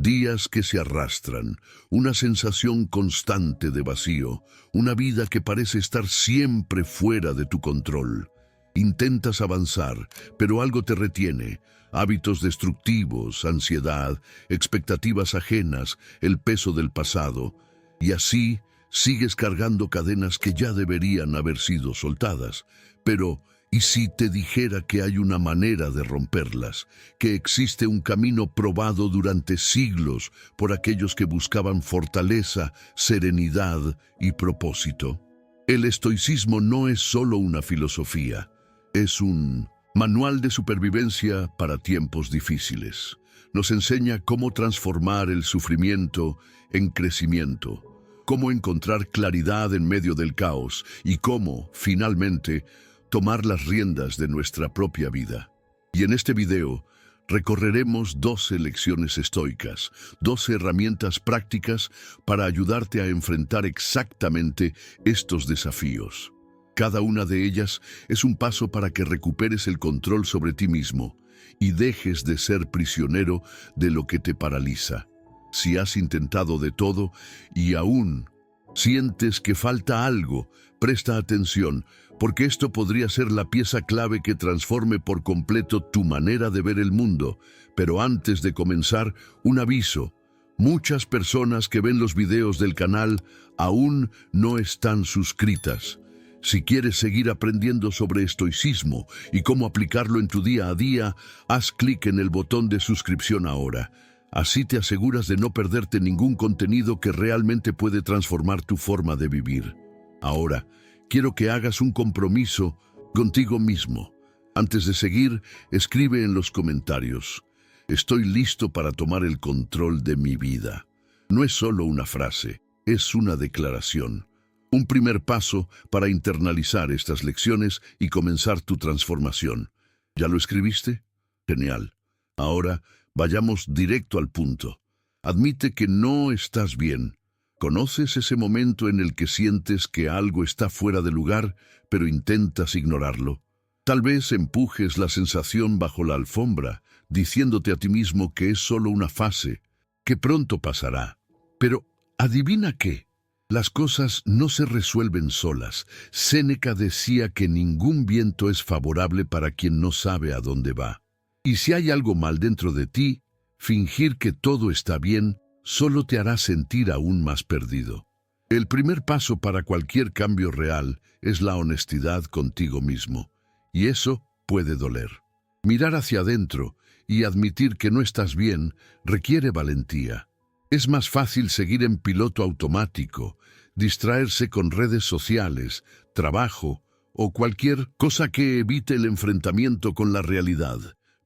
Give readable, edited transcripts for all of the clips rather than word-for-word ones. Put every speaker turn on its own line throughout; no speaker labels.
Días que se arrastran, una sensación constante de vacío, una vida que parece estar siempre fuera de tu control. Intentas avanzar, pero algo te retiene. Hábitos destructivos, ansiedad, expectativas ajenas, el peso del pasado. Y así sigues cargando cadenas que ya deberían haber sido soltadas. Pero, ¿y si te dijera que hay una manera de romperlas? Que existe un camino probado durante siglos por aquellos que buscaban fortaleza, serenidad y propósito. El estoicismo no es solo una filosofía, es un manual de supervivencia para tiempos difíciles. Nos enseña cómo transformar el sufrimiento en crecimiento, cómo encontrar claridad en medio del caos y cómo, finalmente, tomar las riendas de nuestra propia vida. Y en este video recorreremos 12 lecciones estoicas, 12 herramientas prácticas para ayudarte a enfrentar exactamente estos desafíos. Cada una de ellas es un paso para que recuperes el control sobre ti mismo y dejes de ser prisionero de lo que te paraliza. Si has intentado de todo y aún sientes que falta algo, presta atención, porque esto podría ser la pieza clave que transforme por completo tu manera de ver el mundo. Pero antes de comenzar, un aviso. Muchas personas que ven los videos del canal aún no están suscritas. Si quieres seguir aprendiendo sobre estoicismo y cómo aplicarlo en tu día a día, haz clic en el botón de suscripción ahora. Así te aseguras de no perderte ningún contenido que realmente puede transformar tu forma de vivir. Ahora, quiero que hagas un compromiso contigo mismo. Antes de seguir, escribe en los comentarios: estoy listo para tomar el control de mi vida. No es solo una frase, es una declaración. Un primer paso para internalizar estas lecciones y comenzar tu transformación. ¿Ya lo escribiste? Genial. Ahora, vayamos directo al punto. Admite que no estás bien. ¿Conoces ese momento en el que sientes que algo está fuera de lugar, pero intentas ignorarlo? Tal vez empujes la sensación bajo la alfombra, diciéndote a ti mismo que es solo una fase, que pronto pasará. Pero, ¿adivina qué? Las cosas no se resuelven solas. Séneca decía que ningún viento es favorable para quien no sabe a dónde va. Y si hay algo mal dentro de ti, fingir que todo está bien solo te hará sentir aún más perdido. El primer paso para cualquier cambio real es la honestidad contigo mismo, y eso puede doler. Mirar hacia adentro y admitir que no estás bien requiere valentía. Es más fácil seguir en piloto automático, distraerse con redes sociales, trabajo o cualquier cosa que evite el enfrentamiento con la realidad.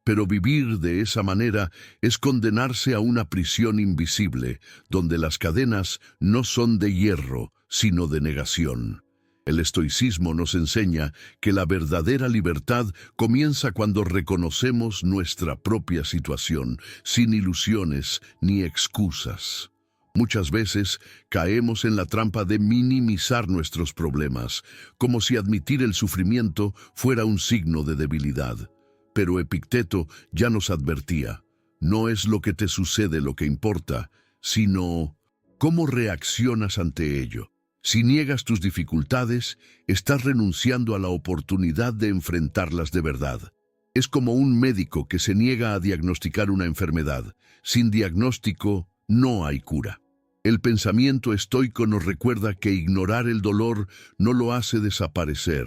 Pero vivir de esa manera es condenarse a una prisión invisible, donde las cadenas no son de hierro, sino de negación. El estoicismo nos enseña que la verdadera libertad comienza cuando reconocemos nuestra propia situación, sin ilusiones ni excusas. Muchas veces caemos en la trampa de minimizar nuestros problemas, como si admitir el sufrimiento fuera un signo de debilidad. Pero Epicteto ya nos advertía: no es lo que te sucede lo que importa, sino cómo reaccionas ante ello. Si niegas tus dificultades, estás renunciando a la oportunidad de enfrentarlas de verdad. Es como un médico que se niega a diagnosticar una enfermedad. Sin diagnóstico, no hay cura. El pensamiento estoico nos recuerda que ignorar el dolor no lo hace desaparecer.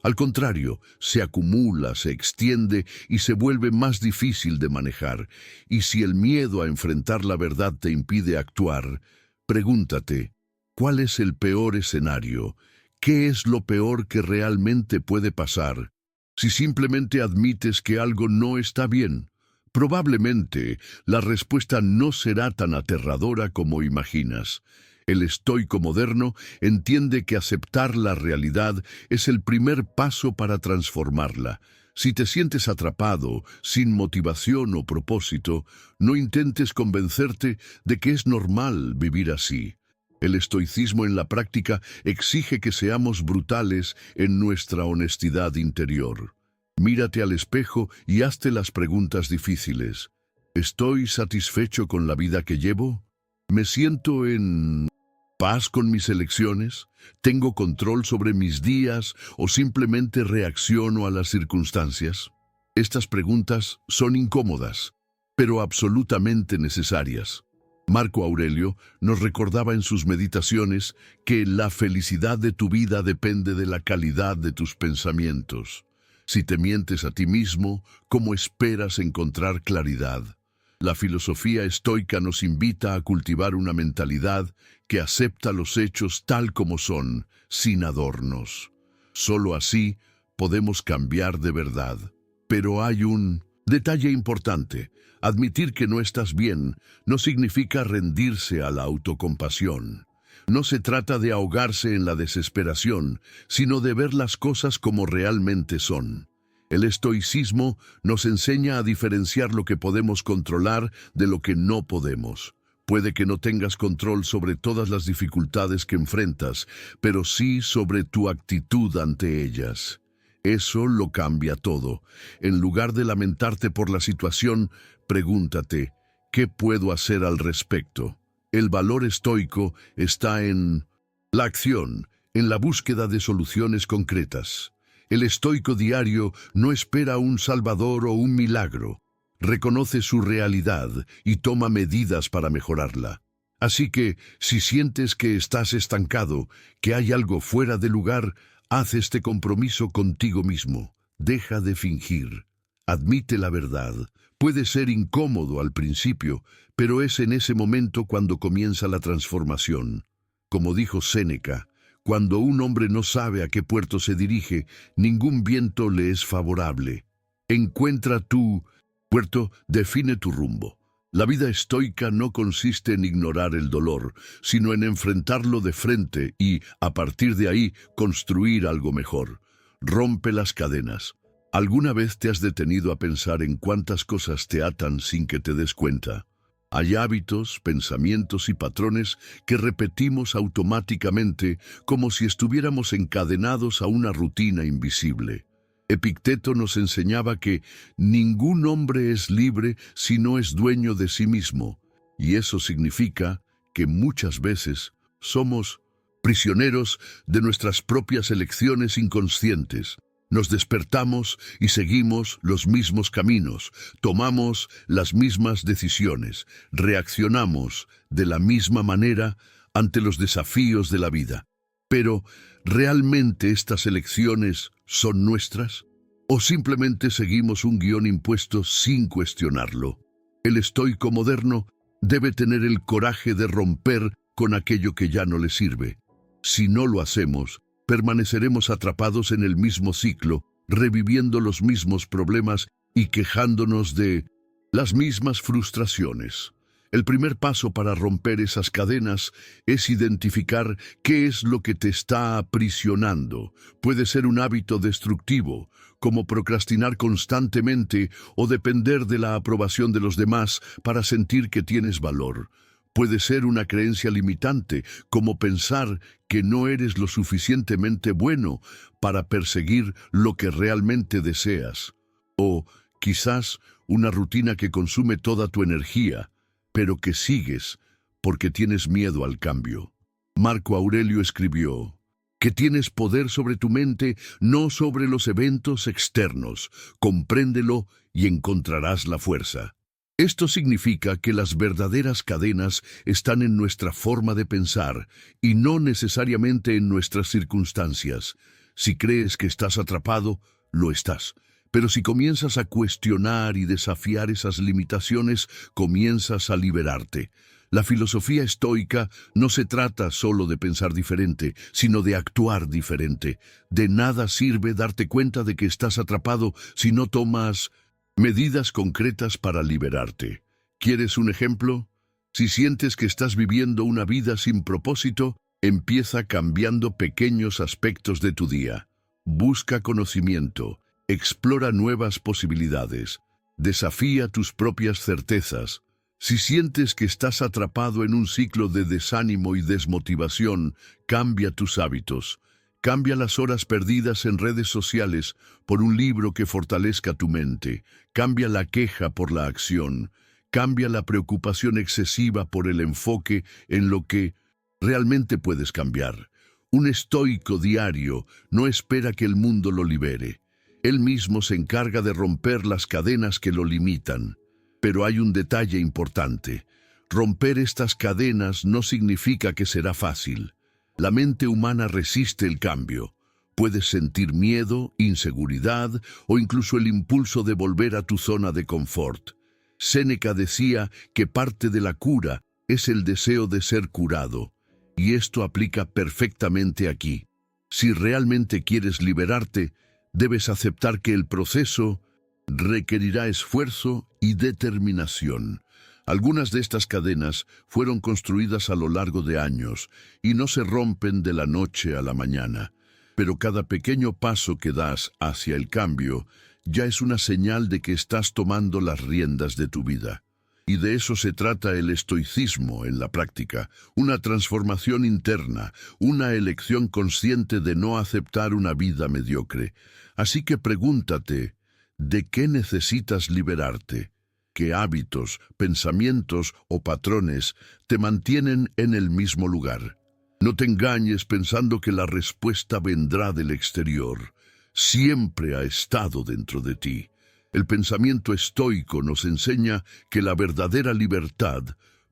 Al contrario, se acumula, se extiende y se vuelve más difícil de manejar. Y si el miedo a enfrentar la verdad te impide actuar, pregúntate: ¿cuál es el peor escenario? ¿Qué es lo peor que realmente puede pasar? Si simplemente admites que algo no está bien, probablemente la respuesta no será tan aterradora como imaginas. El estoico moderno entiende que aceptar la realidad es el primer paso para transformarla. Si te sientes atrapado, sin motivación o propósito, no intentes convencerte de que es normal vivir así. El estoicismo en la práctica exige que seamos brutales en nuestra honestidad interior. Mírate al espejo y hazte las preguntas difíciles. ¿Estoy satisfecho con la vida que llevo? ¿Me siento en paz con mis elecciones? ¿Tengo control sobre mis días o simplemente reacciono a las circunstancias? Estas preguntas son incómodas, pero absolutamente necesarias. Marco Aurelio nos recordaba en sus meditaciones que la felicidad de tu vida depende de la calidad de tus pensamientos. Si te mientes a ti mismo, ¿cómo esperas encontrar claridad? La filosofía estoica nos invita a cultivar una mentalidad que acepta los hechos tal como son, sin adornos. Solo así podemos cambiar de verdad. Pero hay un detalle importante. Admitir que no estás bien no significa rendirse a la autocompasión. No se trata de ahogarse en la desesperación, sino de ver las cosas como realmente son. El estoicismo nos enseña a diferenciar lo que podemos controlar de lo que no podemos. Puede que no tengas control sobre todas las dificultades que enfrentas, pero sí sobre tu actitud ante ellas. Eso lo cambia todo. En lugar de lamentarte por la situación, pregúntate, ¿qué puedo hacer al respecto? El valor estoico está en la acción, en la búsqueda de soluciones concretas. El estoico diario no espera un salvador o un milagro. Reconoce su realidad y toma medidas para mejorarla. Así que, si sientes que estás estancado, que hay algo fuera de lugar, haz este compromiso contigo mismo. Deja de fingir. Admite la verdad. Puede ser incómodo al principio, pero es en ese momento cuando comienza la transformación. Como dijo Séneca, cuando un hombre no sabe a qué puerto se dirige, ningún viento le es favorable. Encuentra tu puerto, define tu rumbo. La vida estoica no consiste en ignorar el dolor, sino en enfrentarlo de frente y, a partir de ahí, construir algo mejor. Rompe las cadenas. ¿Alguna vez te has detenido a pensar en cuántas cosas te atan sin que te des cuenta? Hay hábitos, pensamientos y patrones que repetimos automáticamente como si estuviéramos encadenados a una rutina invisible. Epicteto nos enseñaba que ningún hombre es libre si no es dueño de sí mismo, y eso significa que muchas veces somos prisioneros de nuestras propias elecciones inconscientes. Nos despertamos y seguimos los mismos caminos, tomamos las mismas decisiones, reaccionamos de la misma manera ante los desafíos de la vida. Pero, ¿realmente estas elecciones son nuestras? ¿O simplemente seguimos un guión impuesto sin cuestionarlo? El estoico moderno debe tener el coraje de romper con aquello que ya no le sirve. Si no lo hacemos, permaneceremos atrapados en el mismo ciclo, reviviendo los mismos problemas y quejándonos de las mismas frustraciones. El primer paso para romper esas cadenas es identificar qué es lo que te está aprisionando. Puede ser un hábito destructivo, como procrastinar constantemente o depender de la aprobación de los demás para sentir que tienes valor. Puede ser una creencia limitante, como pensar que no eres lo suficientemente bueno para perseguir lo que realmente deseas. O, quizás, una rutina que consume toda tu energía, pero que sigues porque tienes miedo al cambio. Marco Aurelio escribió que tienes poder sobre tu mente, no sobre los eventos externos. Compréndelo y encontrarás la fuerza. Esto significa que las verdaderas cadenas están en nuestra forma de pensar y no necesariamente en nuestras circunstancias. Si crees que estás atrapado, lo estás. Pero si comienzas a cuestionar y desafiar esas limitaciones, comienzas a liberarte. La filosofía estoica no se trata solo de pensar diferente, sino de actuar diferente. De nada sirve darte cuenta de que estás atrapado si no tomas medidas concretas para liberarte. ¿Quieres un ejemplo? Si sientes que estás viviendo una vida sin propósito, empieza cambiando pequeños aspectos de tu día. Busca conocimiento, explora nuevas posibilidades, desafía tus propias certezas. Si sientes que estás atrapado en un ciclo de desánimo y desmotivación, cambia tus hábitos. Cambia las horas perdidas en redes sociales por un libro que fortalezca tu mente. Cambia la queja por la acción. Cambia la preocupación excesiva por el enfoque en lo que realmente puedes cambiar. Un estoico diario no espera que el mundo lo libere. Él mismo se encarga de romper las cadenas que lo limitan. Pero hay un detalle importante. Romper estas cadenas no significa que será fácil. La mente humana resiste el cambio. Puedes sentir miedo, inseguridad o incluso el impulso de volver a tu zona de confort. Séneca decía que parte de la cura es el deseo de ser curado. Y esto aplica perfectamente aquí. Si realmente quieres liberarte, debes aceptar que el proceso requerirá esfuerzo y determinación. Algunas de estas cadenas fueron construidas a lo largo de años y no se rompen de la noche a la mañana. Pero cada pequeño paso que das hacia el cambio ya es una señal de que estás tomando las riendas de tu vida. Y de eso se trata el estoicismo en la práctica, una transformación interna, una elección consciente de no aceptar una vida mediocre. Así que pregúntate, ¿de qué necesitas liberarte? ¿Qué hábitos, pensamientos o patrones te mantienen en el mismo lugar? No te engañes pensando que la respuesta vendrá del exterior. Siempre ha estado dentro de ti. El pensamiento estoico nos enseña que la verdadera libertad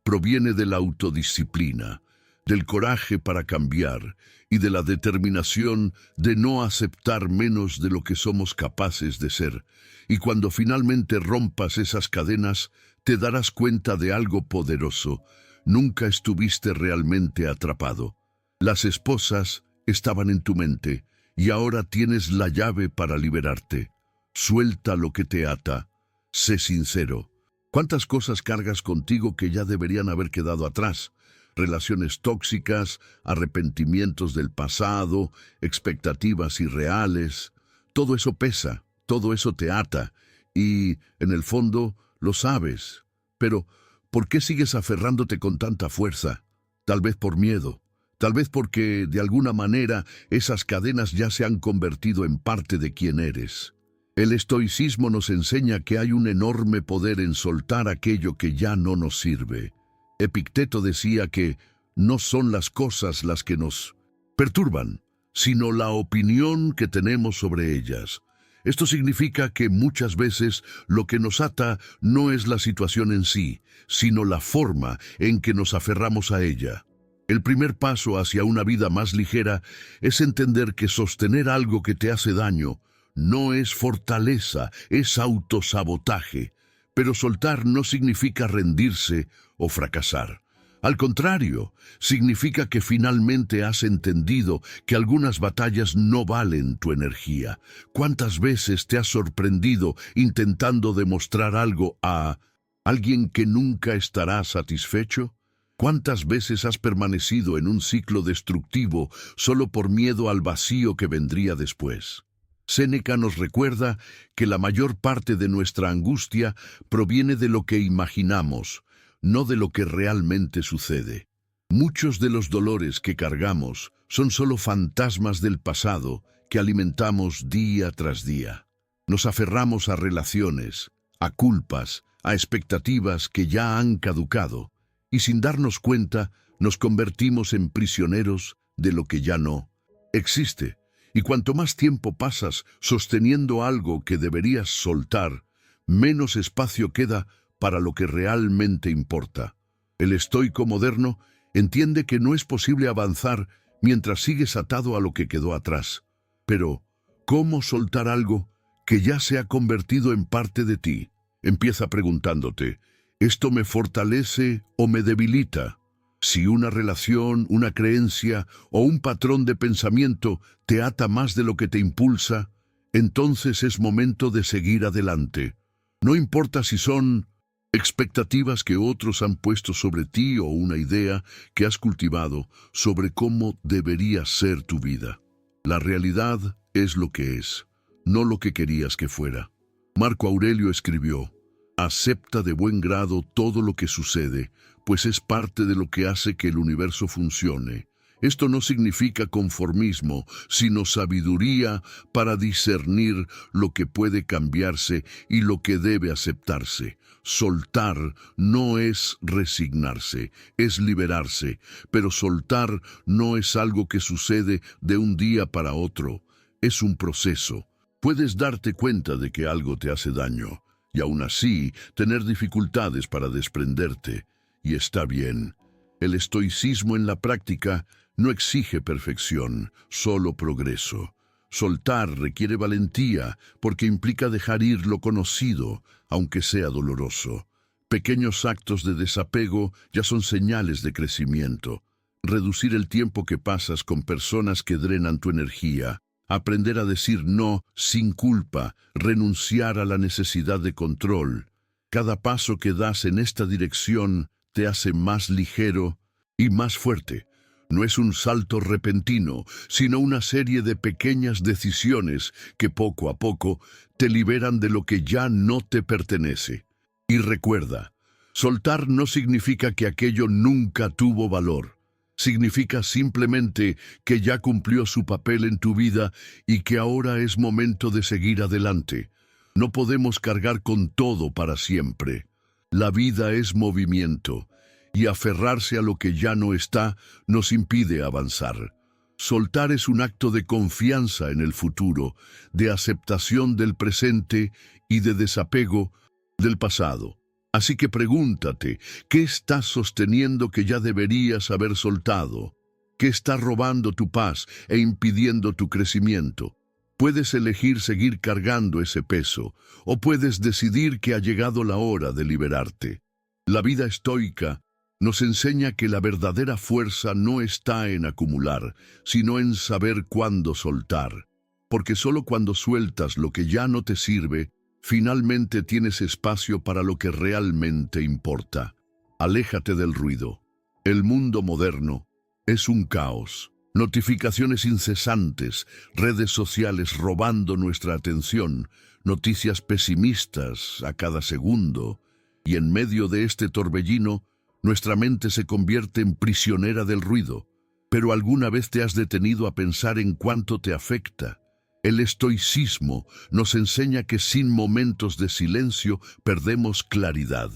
proviene de la autodisciplina, del coraje para cambiar y de la determinación de no aceptar menos de lo que somos capaces de ser. Y cuando finalmente rompas esas cadenas, te darás cuenta de algo poderoso. Nunca estuviste realmente atrapado. Las esposas estaban en tu mente y ahora tienes la llave para liberarte. Suelta lo que te ata. Sé sincero. ¿Cuántas cosas cargas contigo que ya deberían haber quedado atrás? Relaciones tóxicas, arrepentimientos del pasado, expectativas irreales. Todo eso pesa, todo eso te ata y, en el fondo, lo sabes. Pero, ¿por qué sigues aferrándote con tanta fuerza? Tal vez por miedo. Tal vez porque, de alguna manera, esas cadenas ya se han convertido en parte de quién eres. El estoicismo nos enseña que hay un enorme poder en soltar aquello que ya no nos sirve. Epicteto decía que no son las cosas las que nos perturban, sino la opinión que tenemos sobre ellas. Esto significa que muchas veces lo que nos ata no es la situación en sí, sino la forma en que nos aferramos a ella. El primer paso hacia una vida más ligera es entender que sostener algo que te hace daño no es fortaleza, es autosabotaje. Pero soltar no significa rendirse o fracasar. Al contrario, significa que finalmente has entendido que algunas batallas no valen tu energía. ¿Cuántas veces te has sorprendido intentando demostrar algo a alguien que nunca estará satisfecho? ¿Cuántas veces has permanecido en un ciclo destructivo solo por miedo al vacío que vendría después? Séneca nos recuerda que la mayor parte de nuestra angustia proviene de lo que imaginamos, no de lo que realmente sucede. Muchos de los dolores que cargamos son solo fantasmas del pasado que alimentamos día tras día. Nos aferramos a relaciones, a culpas, a expectativas que ya han caducado, y sin darnos cuenta nos convertimos en prisioneros de lo que ya no existe. Y cuanto más tiempo pasas sosteniendo algo que deberías soltar, menos espacio queda para lo que realmente importa. El estoico moderno entiende que no es posible avanzar mientras sigues atado a lo que quedó atrás. Pero, ¿cómo soltar algo que ya se ha convertido en parte de ti? Empieza preguntándote, ¿esto me fortalece o me debilita? Si una relación, una creencia o un patrón de pensamiento te ata más de lo que te impulsa, entonces es momento de seguir adelante. No importa si son expectativas que otros han puesto sobre ti o una idea que has cultivado sobre cómo debería ser tu vida. La realidad es lo que es, no lo que querías que fuera. Marco Aurelio escribió, «Acepta de buen grado todo lo que sucede, pues es parte de lo que hace que el universo funcione. Esto no significa conformismo, sino sabiduría para discernir lo que puede cambiarse y lo que debe aceptarse. Soltar no es resignarse, es liberarse, pero soltar no es algo que sucede de un día para otro, es un proceso. Puedes darte cuenta de que algo te hace daño, y aún así tener dificultades para desprenderte, y está bien. El estoicismo en la práctica no exige perfección, solo progreso. Soltar requiere valentía porque implica dejar ir lo conocido, aunque sea doloroso. Pequeños actos de desapego ya son señales de crecimiento. Reducir el tiempo que pasas con personas que drenan tu energía. Aprender a decir no sin culpa, renunciar a la necesidad de control. Cada paso que das en esta dirección te hace más ligero y más fuerte. No es un salto repentino, sino una serie de pequeñas decisiones que poco a poco te liberan de lo que ya no te pertenece. Y recuerda, soltar no significa que aquello nunca tuvo valor. Significa simplemente que ya cumplió su papel en tu vida y que ahora es momento de seguir adelante. No podemos cargar con todo para siempre. La vida es movimiento, y aferrarse a lo que ya no está nos impide avanzar. Soltar es un acto de confianza en el futuro, de aceptación del presente y de desapego del pasado. Así que pregúntate, ¿qué estás sosteniendo que ya deberías haber soltado? ¿Qué está robando tu paz e impidiendo tu crecimiento? Puedes elegir seguir cargando ese peso, o puedes decidir que ha llegado la hora de liberarte. La vida estoica nos enseña que la verdadera fuerza no está en acumular, sino en saber cuándo soltar. Porque solo cuando sueltas lo que ya no te sirve, finalmente tienes espacio para lo que realmente importa. Aléjate del ruido. El mundo moderno es un caos. Notificaciones incesantes, redes sociales robando nuestra atención, noticias pesimistas a cada segundo, y en medio de este torbellino, nuestra mente se convierte en prisionera del ruido. Pero ¿alguna vez te has detenido a pensar en cuánto te afecta? El estoicismo nos enseña que sin momentos de silencio perdemos claridad.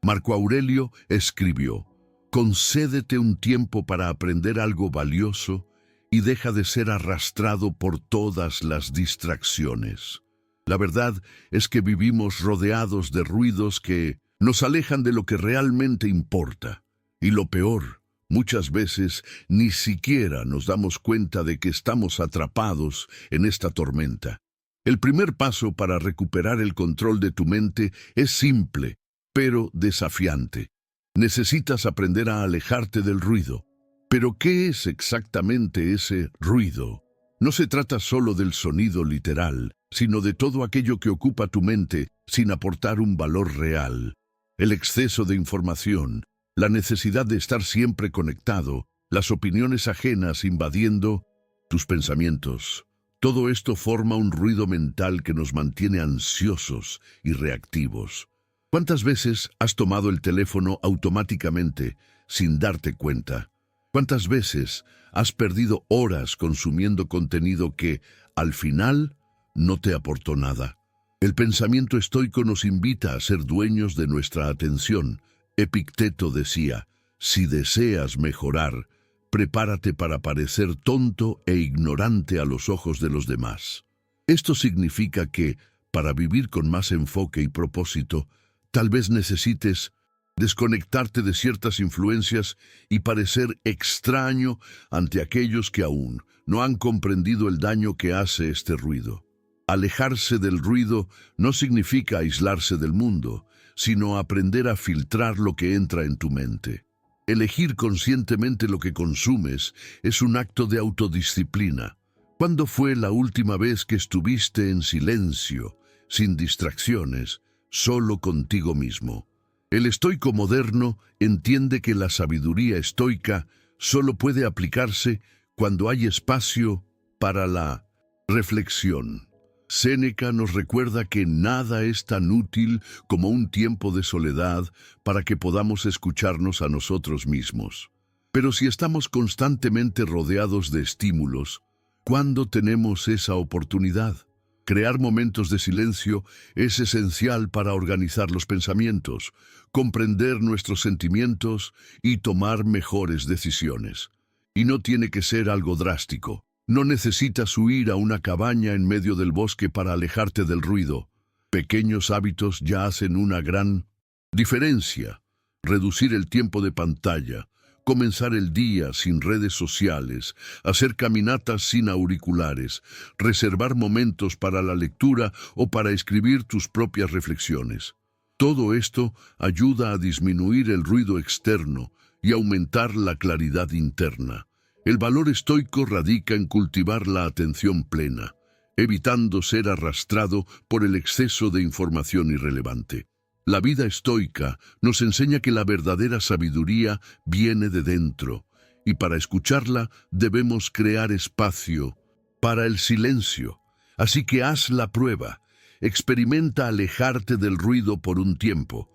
Marco Aurelio escribió: concédete un tiempo para aprender algo valioso y deja de ser arrastrado por todas las distracciones. La verdad es que vivimos rodeados de ruidos que nos alejan de lo que realmente importa. Y lo peor, muchas veces ni siquiera nos damos cuenta de que estamos atrapados en esta tormenta. El primer paso para recuperar el control de tu mente es simple, pero desafiante. Necesitas aprender a alejarte del ruido. ¿Pero qué es exactamente ese ruido? No se trata solo del sonido literal, sino de todo aquello que ocupa tu mente sin aportar un valor real. El exceso de información, la necesidad de estar siempre conectado, las opiniones ajenas invadiendo tus pensamientos. Todo esto forma un ruido mental que nos mantiene ansiosos y reactivos. ¿Cuántas veces has tomado el teléfono automáticamente sin darte cuenta? ¿Cuántas veces has perdido horas consumiendo contenido que, al final, no te aportó nada? El pensamiento estoico nos invita a ser dueños de nuestra atención. Epicteto decía: si deseas mejorar, prepárate para parecer tonto e ignorante a los ojos de los demás. Esto significa que, para vivir con más enfoque y propósito, tal vez necesites desconectarte de ciertas influencias y parecer extraño ante aquellos que aún no han comprendido el daño que hace este ruido. Alejarse del ruido no significa aislarse del mundo, sino aprender a filtrar lo que entra en tu mente. Elegir conscientemente lo que consumes es un acto de autodisciplina. ¿Cuándo fue la última vez que estuviste en silencio, sin distracciones, solo contigo mismo? El estoico moderno entiende que la sabiduría estoica solo puede aplicarse cuando hay espacio para la reflexión. Séneca nos recuerda que nada es tan útil como un tiempo de soledad para que podamos escucharnos a nosotros mismos. Pero si estamos constantemente rodeados de estímulos, ¿cuándo tenemos esa oportunidad? Crear momentos de silencio es esencial para organizar los pensamientos, comprender nuestros sentimientos y tomar mejores decisiones. Y no tiene que ser algo drástico. No necesitas huir a una cabaña en medio del bosque para alejarte del ruido. Pequeños hábitos ya hacen una gran diferencia. Reducir el tiempo de pantalla, comenzar el día sin redes sociales, hacer caminatas sin auriculares, reservar momentos para la lectura o para escribir tus propias reflexiones. Todo esto ayuda a disminuir el ruido externo y aumentar la claridad interna. El valor estoico radica en cultivar la atención plena, evitando ser arrastrado por el exceso de información irrelevante. La vida estoica nos enseña que la verdadera sabiduría viene de dentro, y para escucharla debemos crear espacio para el silencio. Así que haz la prueba. Experimenta alejarte del ruido por un tiempo.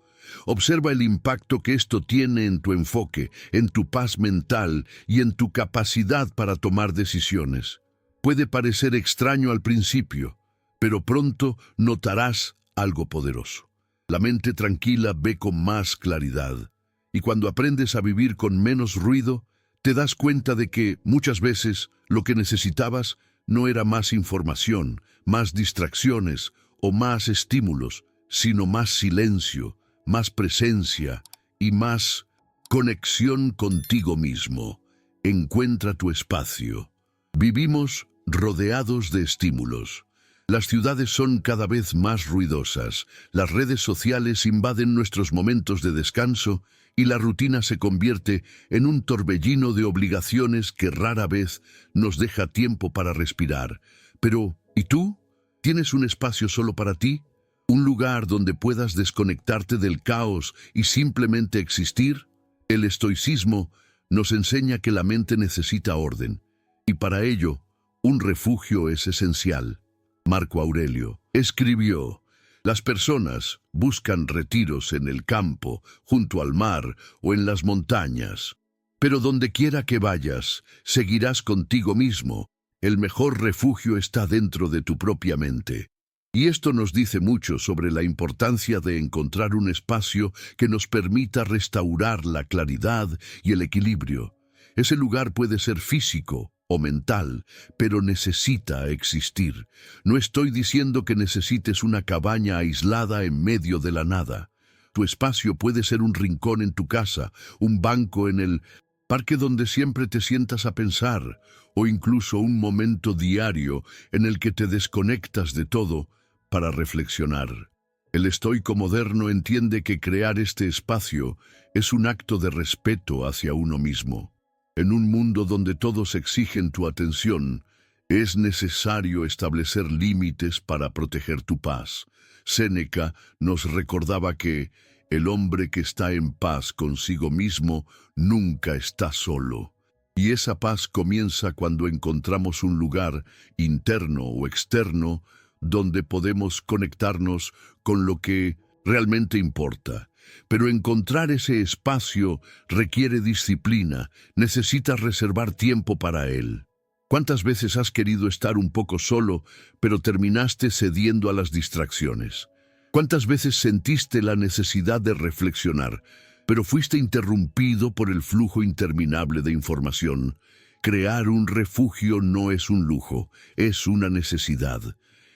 Observa el impacto que esto tiene en tu enfoque, en tu paz mental y en tu capacidad para tomar decisiones. Puede parecer extraño al principio, pero pronto notarás algo poderoso. La mente tranquila ve con más claridad, y cuando aprendes a vivir con menos ruido, te das cuenta de que muchas veces lo que necesitabas no era más información, más distracciones o más estímulos, sino más silencio, más presencia y más conexión contigo mismo. Encuentra tu espacio. Vivimos rodeados de estímulos. Las ciudades son cada vez más ruidosas, las redes sociales invaden nuestros momentos de descanso y la rutina se convierte en un torbellino de obligaciones que rara vez nos deja tiempo para respirar. Pero, ¿y tú? ¿Tienes un espacio solo para ti? ¿Un lugar donde puedas desconectarte del caos y simplemente existir? El estoicismo nos enseña que la mente necesita orden, y para ello, un refugio es esencial. Marco Aurelio escribió: las personas buscan retiros en el campo, junto al mar o en las montañas. Pero donde quiera que vayas, seguirás contigo mismo. El mejor refugio está dentro de tu propia mente. Y esto nos dice mucho sobre la importancia de encontrar un espacio que nos permita restaurar la claridad y el equilibrio. Ese lugar puede ser físico o mental, pero necesita existir. No estoy diciendo que necesites una cabaña aislada en medio de la nada. Tu espacio puede ser un rincón en tu casa, un banco en el parque donde siempre te sientas a pensar, o incluso un momento diario en el que te desconectas de todo para reflexionar. El estoico moderno entiende que crear este espacio es un acto de respeto hacia uno mismo. En un mundo donde todos exigen tu atención, es necesario establecer límites para proteger tu paz. Séneca nos recordaba que el hombre que está en paz consigo mismo nunca está solo. Y esa paz comienza cuando encontramos un lugar, interno o externo, donde podemos conectarnos con lo que realmente importa. Pero encontrar ese espacio requiere disciplina, necesitas reservar tiempo para él. ¿Cuántas veces has querido estar un poco solo, pero terminaste cediendo a las distracciones? ¿Cuántas veces sentiste la necesidad de reflexionar, pero fuiste interrumpido por el flujo interminable de información? Crear un refugio no es un lujo, es una necesidad.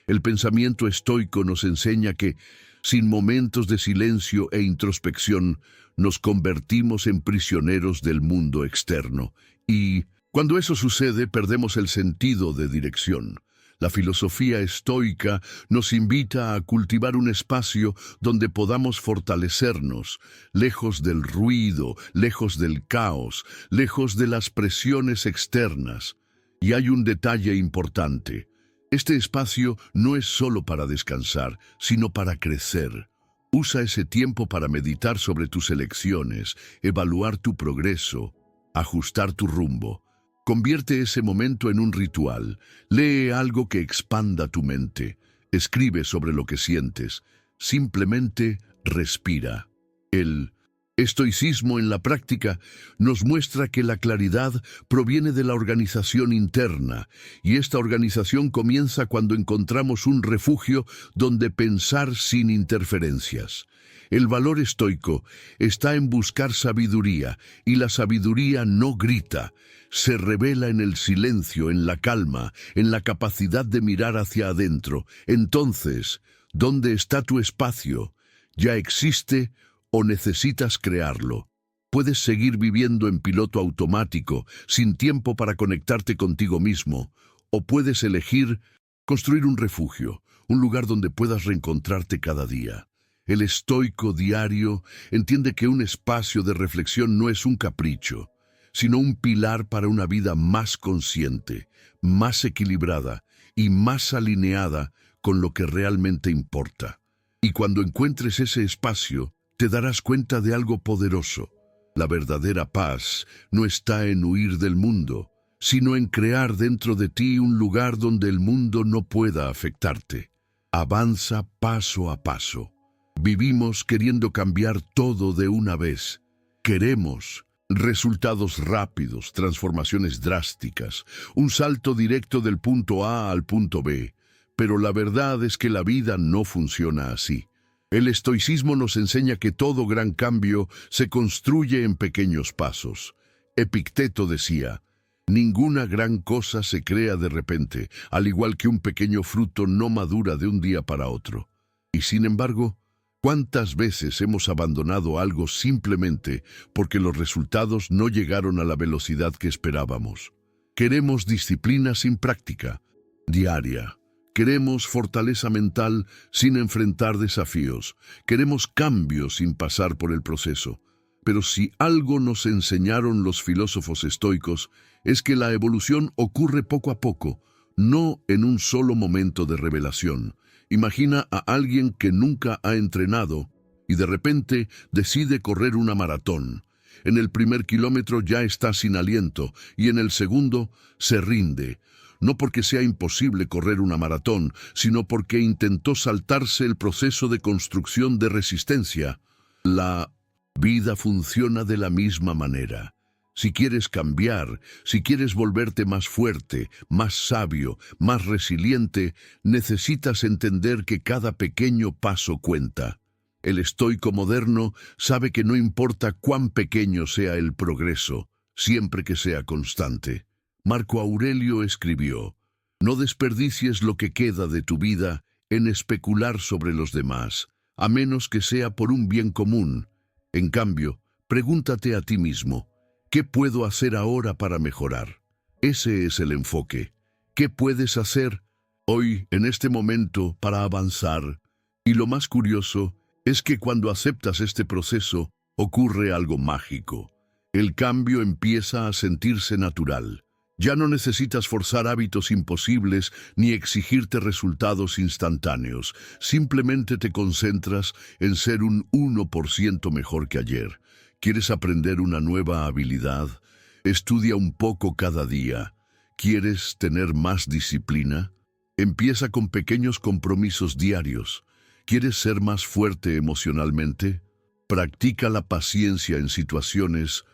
El pensamiento estoico nos enseña que, sin momentos de silencio e introspección, nos convertimos en prisioneros del mundo externo. Y, cuando eso sucede, perdemos el sentido de dirección. La filosofía estoica nos invita a cultivar un espacio donde podamos fortalecernos, lejos del ruido, lejos del caos, lejos de las presiones externas. Y hay un detalle importante. Este espacio no es solo para descansar, sino para crecer. Usa ese tiempo para meditar sobre tus elecciones, evaluar tu progreso, ajustar tu rumbo. Convierte ese momento en un ritual. Lee algo que expanda tu mente. Escribe sobre lo que sientes. Simplemente respira. El Estoicismo en la práctica nos muestra que la claridad proviene de la organización interna, y esta organización comienza cuando encontramos un refugio donde pensar sin interferencias. El valor estoico está en buscar sabiduría, y la sabiduría no grita, se revela en el silencio, en la calma, en la capacidad de mirar hacia adentro. Entonces, ¿dónde está tu espacio? ¿Ya existe o necesitas crearlo? Puedes seguir viviendo en piloto automático, sin tiempo para conectarte contigo mismo, o puedes elegir construir un refugio, un lugar donde puedas reencontrarte cada día. El estoico diario entiende que un espacio de reflexión no es un capricho, sino un pilar para una vida más consciente, más equilibrada y más alineada con lo que realmente importa. Y cuando encuentres ese espacio, te darás cuenta de algo poderoso. La verdadera paz no está en huir del mundo, sino en crear dentro de ti un lugar donde el mundo no pueda afectarte. Avanza paso a paso. Vivimos queriendo cambiar todo de una vez. Queremos resultados rápidos, transformaciones drásticas, un salto directo del punto A al punto B. Pero la verdad es que la vida no funciona así. El estoicismo nos enseña que todo gran cambio se construye en pequeños pasos. Epicteto decía: ninguna gran cosa se crea de repente, al igual que un pequeño fruto no madura de un día para otro. Y sin embargo, ¿cuántas veces hemos abandonado algo simplemente porque los resultados no llegaron a la velocidad que esperábamos? Queremos disciplina sin práctica diaria. Queremos fortaleza mental sin enfrentar desafíos. Queremos cambios sin pasar por el proceso. Pero si algo nos enseñaron los filósofos estoicos, es que la evolución ocurre poco a poco, no en un solo momento de revelación. Imagina a alguien que nunca ha entrenado y de repente decide correr una maratón. En el primer kilómetro ya está sin aliento y en el segundo se rinde. No porque sea imposible correr una maratón, sino porque intentó saltarse el proceso de construcción de resistencia. La vida funciona de la misma manera. Si quieres cambiar, si quieres volverte más fuerte, más sabio, más resiliente, necesitas entender que cada pequeño paso cuenta. El estoico moderno sabe que no importa cuán pequeño sea el progreso, siempre que sea constante. Marco Aurelio escribió: no desperdicies lo que queda de tu vida en especular sobre los demás, a menos que sea por un bien común. En cambio, pregúntate a ti mismo: ¿qué puedo hacer ahora para mejorar? Ese es el enfoque. ¿Qué puedes hacer hoy, en este momento, para avanzar? Y lo más curioso es que cuando aceptas este proceso, ocurre algo mágico. El cambio empieza a sentirse natural. Ya no necesitas forzar hábitos imposibles ni exigirte resultados instantáneos. Simplemente te concentras en ser un 1% mejor que ayer. ¿Quieres aprender una nueva habilidad? Estudia un poco cada día. ¿Quieres tener más disciplina? Empieza con pequeños compromisos diarios. ¿Quieres ser más fuerte emocionalmente? Practica la paciencia en situaciones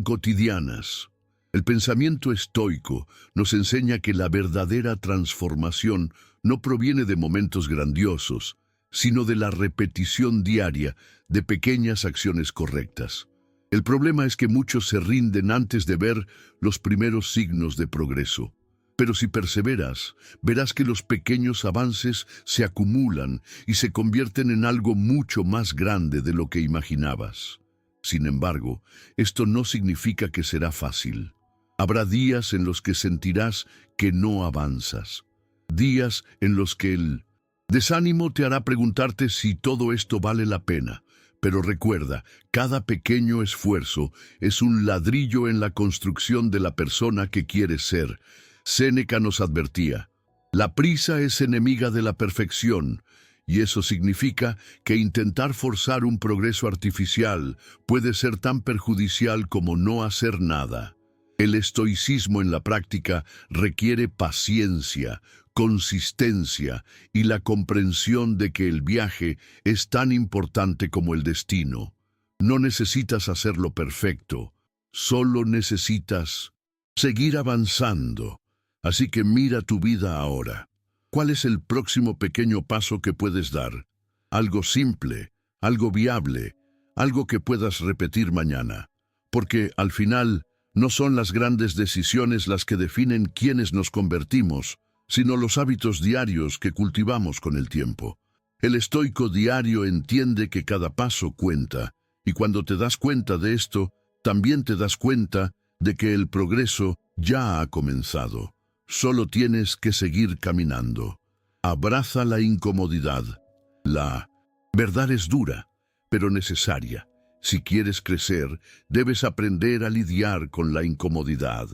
cotidianas. El pensamiento estoico nos enseña que la verdadera transformación no proviene de momentos grandiosos, sino de la repetición diaria de pequeñas acciones correctas. El problema es que muchos se rinden antes de ver los primeros signos de progreso. Pero si perseveras, verás que los pequeños avances se acumulan y se convierten en algo mucho más grande de lo que imaginabas. Sin embargo, esto no significa que será fácil. Habrá días en los que sentirás que no avanzas. Días en los que el desánimo te hará preguntarte si todo esto vale la pena. Pero recuerda, cada pequeño esfuerzo es un ladrillo en la construcción de la persona que quieres ser. Séneca nos advertía: la prisa es enemiga de la perfección, y eso significa que intentar forzar un progreso artificial puede ser tan perjudicial como no hacer nada. El estoicismo en la práctica requiere paciencia, consistencia y la comprensión de que el viaje es tan importante como el destino. No necesitas hacerlo perfecto, solo necesitas seguir avanzando. Así que mira tu vida ahora. ¿Cuál es el próximo pequeño paso que puedes dar? Algo simple, algo viable, algo que puedas repetir mañana. Porque al final no son las grandes decisiones las que definen quiénes nos convertimos, sino los hábitos diarios que cultivamos con el tiempo. El estoico diario entiende que cada paso cuenta, y cuando te das cuenta de esto, también te das cuenta de que el progreso ya ha comenzado. Solo tienes que seguir caminando. Abraza la incomodidad. La verdad es dura, pero necesaria. Si quieres crecer, debes aprender a lidiar con la incomodidad.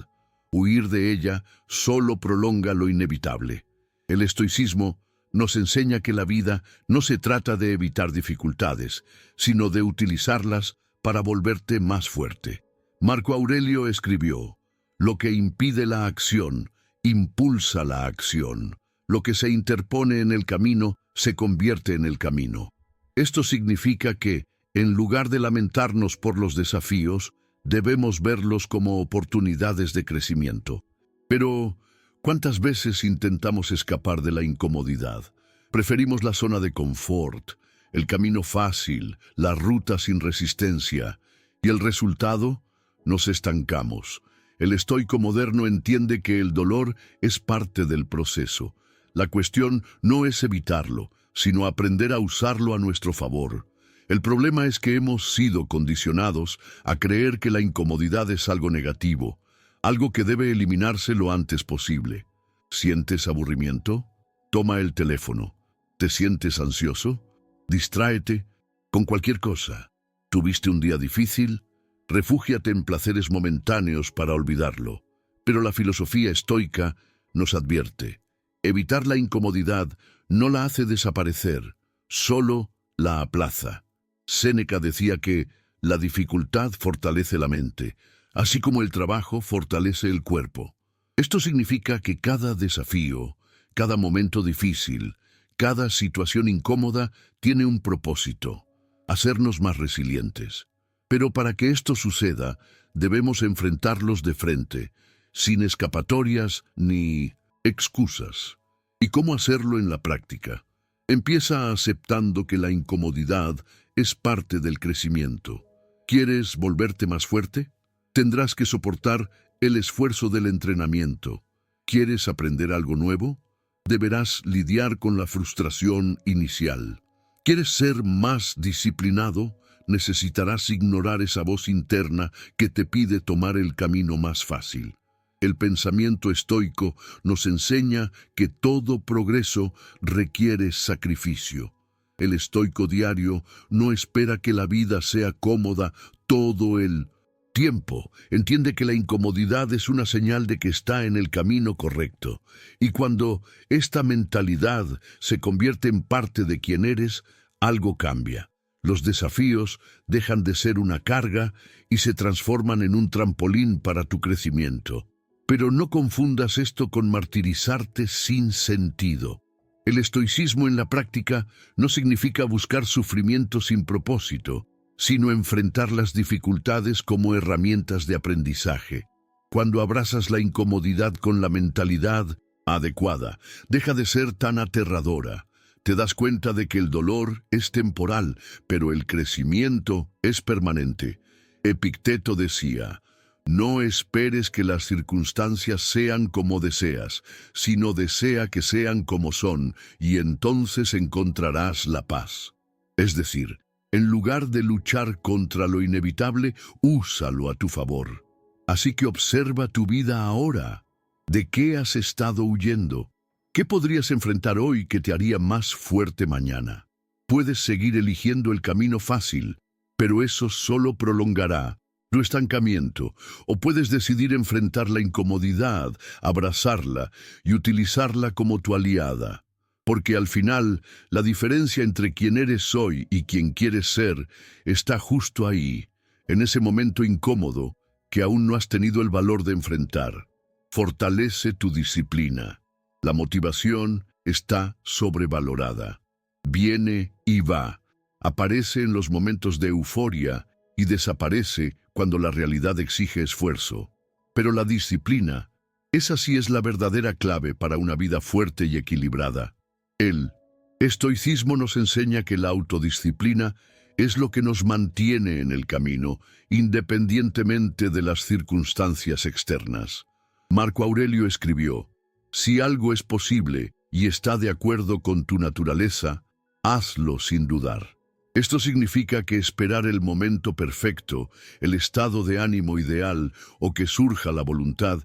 Huir de ella solo prolonga lo inevitable. El estoicismo nos enseña que la vida no se trata de evitar dificultades, sino de utilizarlas para volverte más fuerte. Marco Aurelio escribió: lo que impide la acción, impulsa la acción. Lo que se interpone en el camino, se convierte en el camino. Esto significa que, en lugar de lamentarnos por los desafíos, debemos verlos como oportunidades de crecimiento. Pero, ¿cuántas veces intentamos escapar de la incomodidad? Preferimos la zona de confort, el camino fácil, la ruta sin resistencia. ¿Y el resultado? Nos estancamos. El estoico moderno entiende que el dolor es parte del proceso. La cuestión no es evitarlo, sino aprender a usarlo a nuestro favor. El problema es que hemos sido condicionados a creer que la incomodidad es algo negativo, algo que debe eliminarse lo antes posible. ¿Sientes aburrimiento? Toma el teléfono. ¿Te sientes ansioso? Distráete con cualquier cosa. ¿Tuviste un día difícil? Refúgiate en placeres momentáneos para olvidarlo. Pero la filosofía estoica nos advierte: evitar la incomodidad no la hace desaparecer, solo la aplaza. Séneca decía que la dificultad fortalece la mente, así como el trabajo fortalece el cuerpo. Esto significa que cada desafío, cada momento difícil, cada situación incómoda tiene un propósito: hacernos más resilientes. Pero para que esto suceda, debemos enfrentarlos de frente, sin escapatorias ni excusas. ¿Y cómo hacerlo en la práctica? Empieza aceptando que la incomodidad es parte del crecimiento. ¿Quieres volverte más fuerte? Tendrás que soportar el esfuerzo del entrenamiento. ¿Quieres aprender algo nuevo? Deberás lidiar con la frustración inicial. ¿Quieres ser más disciplinado? Necesitarás ignorar esa voz interna que te pide tomar el camino más fácil. El pensamiento estoico nos enseña que todo progreso requiere sacrificio. El estoico diario no espera que la vida sea cómoda todo el tiempo. Entiende que la incomodidad es una señal de que está en el camino correcto. Y cuando esta mentalidad se convierte en parte de quien eres, algo cambia. Los desafíos dejan de ser una carga y se transforman en un trampolín para tu crecimiento. Pero no confundas esto con martirizarte sin sentido. El estoicismo en la práctica no significa buscar sufrimiento sin propósito, sino enfrentar las dificultades como herramientas de aprendizaje. Cuando abrazas la incomodidad con la mentalidad adecuada, deja de ser tan aterradora. Te das cuenta de que el dolor es temporal, pero el crecimiento es permanente. Epicteto decía: no esperes que las circunstancias sean como deseas, sino desea que sean como son, y entonces encontrarás la paz. Es decir, en lugar de luchar contra lo inevitable, úsalo a tu favor. Así que observa tu vida ahora. ¿De qué has estado huyendo? ¿Qué podrías enfrentar hoy que te haría más fuerte mañana? Puedes seguir eligiendo el camino fácil, pero eso solo prolongará tu estancamiento, o puedes decidir enfrentar la incomodidad, abrazarla y utilizarla como tu aliada. Porque al final, la diferencia entre quien eres hoy y quien quieres ser está justo ahí, en ese momento incómodo que aún no has tenido el valor de enfrentar. Fortalece tu disciplina. La motivación está sobrevalorada. Viene y va. Aparece en los momentos de euforia y desaparece cuando la realidad exige esfuerzo. Pero la disciplina, esa sí es la verdadera clave para una vida fuerte y equilibrada. El estoicismo nos enseña que la autodisciplina es lo que nos mantiene en el camino, independientemente de las circunstancias externas. Marco Aurelio escribió: si algo es posible y está de acuerdo con tu naturaleza, hazlo sin dudar. Esto significa que esperar el momento perfecto, el estado de ánimo ideal o que surja la voluntad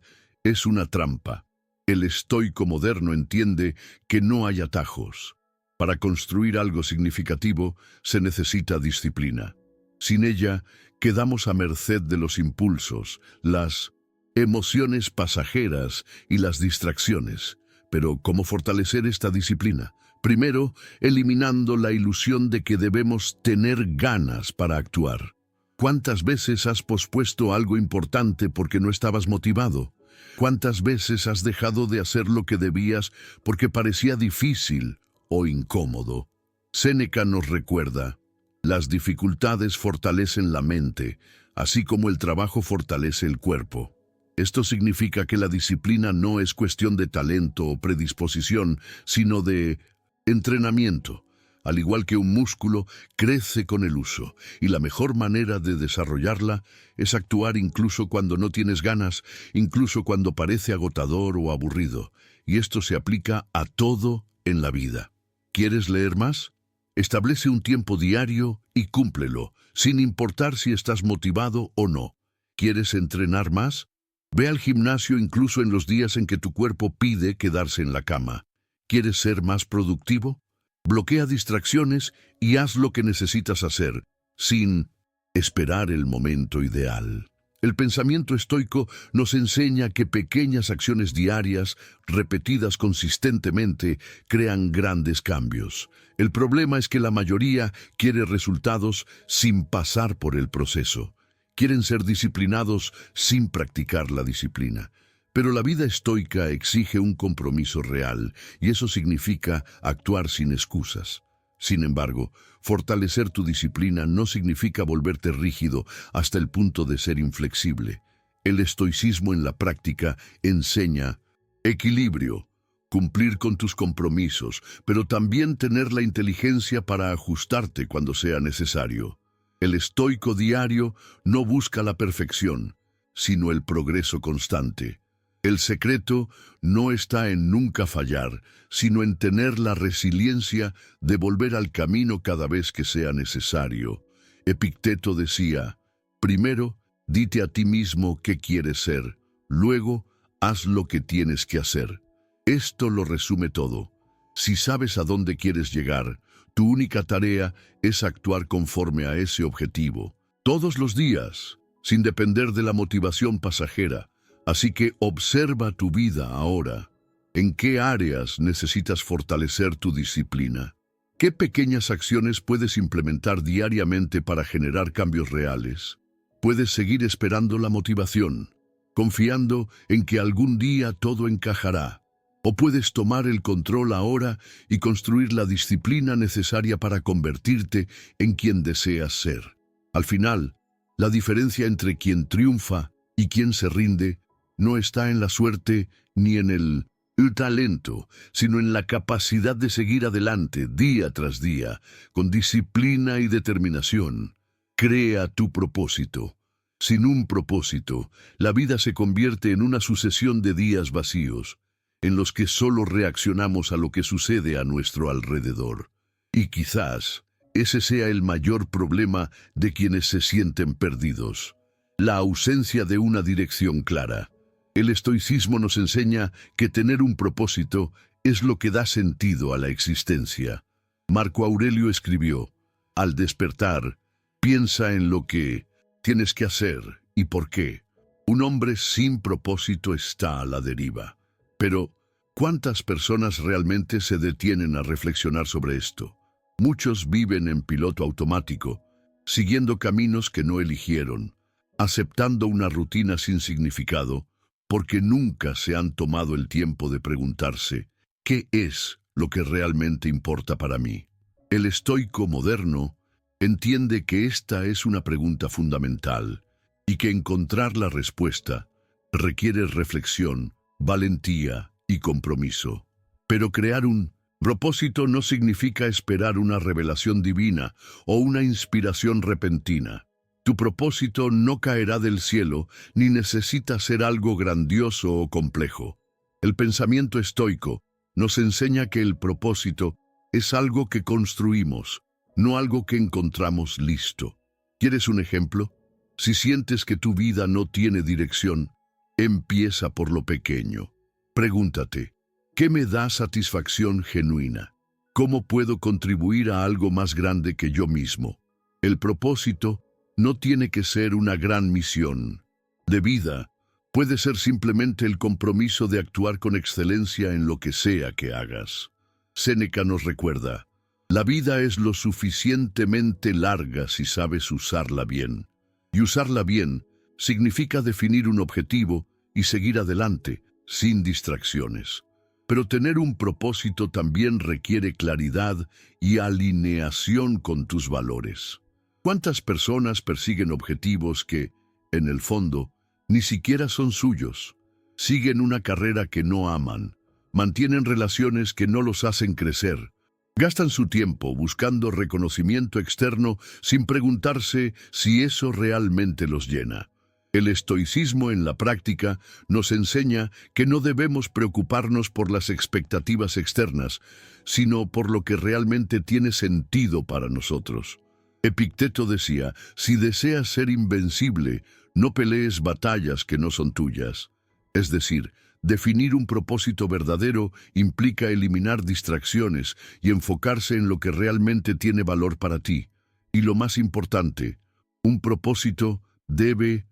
es una trampa. El estoico moderno entiende que no hay atajos. Para construir algo significativo se necesita disciplina. Sin ella, quedamos a merced de los impulsos, las emociones pasajeras y las distracciones. Pero, ¿cómo fortalecer esta disciplina? Primero, eliminando la ilusión de que debemos tener ganas para actuar. ¿Cuántas veces has pospuesto algo importante porque no estabas motivado? ¿Cuántas veces has dejado de hacer lo que debías porque parecía difícil o incómodo? Séneca nos recuerda: las dificultades fortalecen la mente, así como el trabajo fortalece el cuerpo. Esto significa que la disciplina no es cuestión de talento o predisposición, sino de entrenamiento. Al igual que un músculo, crece con el uso, y la mejor manera de desarrollarla es actuar incluso cuando no tienes ganas, incluso cuando parece agotador o aburrido. Y esto se aplica a todo en la vida. ¿Quieres leer más? Establece un tiempo diario y cúmplelo, sin importar si estás motivado o no. ¿Quieres entrenar más? Ve al gimnasio incluso en los días en que tu cuerpo pide quedarse en la cama. ¿Quieres ser más productivo? Bloquea distracciones y haz lo que necesitas hacer, sin esperar el momento ideal. El pensamiento estoico nos enseña que pequeñas acciones diarias, repetidas consistentemente, crean grandes cambios. El problema es que la mayoría quiere resultados sin pasar por el proceso. Quieren ser disciplinados sin practicar la disciplina. Pero la vida estoica exige un compromiso real, y eso significa actuar sin excusas. Sin embargo, fortalecer tu disciplina no significa volverte rígido hasta el punto de ser inflexible. El estoicismo en la práctica enseña equilibrio, cumplir con tus compromisos, pero también tener la inteligencia para ajustarte cuando sea necesario. El estoico diario no busca la perfección, sino el progreso constante. El secreto no está en nunca fallar, sino en tener la resiliencia de volver al camino cada vez que sea necesario. Epicteto decía: primero, dite a ti mismo qué quieres ser, luego, haz lo que tienes que hacer. Esto lo resume todo. Si sabes a dónde quieres llegar, tu única tarea es actuar conforme a ese objetivo, todos los días, sin depender de la motivación pasajera. Así que observa tu vida ahora. ¿En qué áreas necesitas fortalecer tu disciplina? ¿Qué pequeñas acciones puedes implementar diariamente para generar cambios reales? Puedes seguir esperando la motivación, confiando en que algún día todo encajará. O puedes tomar el control ahora y construir la disciplina necesaria para convertirte en quien deseas ser. Al final, la diferencia entre quien triunfa y quien se rinde no está en la suerte ni en el talento, sino en la capacidad de seguir adelante día tras día, con disciplina y determinación. Crea tu propósito. Sin un propósito, la vida se convierte en una sucesión de días vacíos, en los que solo reaccionamos a lo que sucede a nuestro alrededor. Y quizás ese sea el mayor problema de quienes se sienten perdidos: la ausencia de una dirección clara. El estoicismo nos enseña que tener un propósito es lo que da sentido a la existencia. Marco Aurelio escribió: al despertar, piensa en lo que tienes que hacer y por qué. Un hombre sin propósito está a la deriva. Pero, ¿cuántas personas realmente se detienen a reflexionar sobre esto? Muchos viven en piloto automático, siguiendo caminos que no eligieron, aceptando una rutina sin significado, porque nunca se han tomado el tiempo de preguntarse: ¿qué es lo que realmente importa para mí? El estoico moderno Entiende que esta es una pregunta fundamental y que encontrar la respuesta requiere reflexión, valentía y compromiso. Pero crear un propósito no significa esperar una revelación divina o una inspiración repentina. Tu propósito no caerá del cielo ni necesita ser algo grandioso o complejo. El pensamiento estoico nos enseña que el propósito es algo que construimos, no algo que encontramos listo. ¿Quieres un ejemplo? Si sientes que tu vida no tiene dirección, empieza por lo pequeño. Pregúntate, ¿qué me da satisfacción genuina? ¿Cómo puedo contribuir a algo más grande que yo mismo? El propósito no tiene que ser una gran misión de vida. Puede ser simplemente el compromiso de actuar con excelencia en lo que sea que hagas. Séneca nos recuerda, la vida es lo suficientemente larga si sabes usarla bien. Y usarla bien significa definir un objetivo y seguir adelante, sin distracciones. Pero tener un propósito también requiere claridad y alineación con tus valores. ¿Cuántas personas persiguen objetivos que, en el fondo, ni siquiera son suyos? Siguen una carrera que no aman, mantienen relaciones que no los hacen crecer, gastan su tiempo buscando reconocimiento externo sin preguntarse si eso realmente los llena. El estoicismo en la práctica nos enseña que no debemos preocuparnos por las expectativas externas, sino por lo que realmente tiene sentido para nosotros. Epicteto decía, si deseas ser invencible, no pelees batallas que no son tuyas. Es decir, definir un propósito verdadero implica eliminar distracciones y enfocarse en lo que realmente tiene valor para ti. Y lo más importante, un propósito debe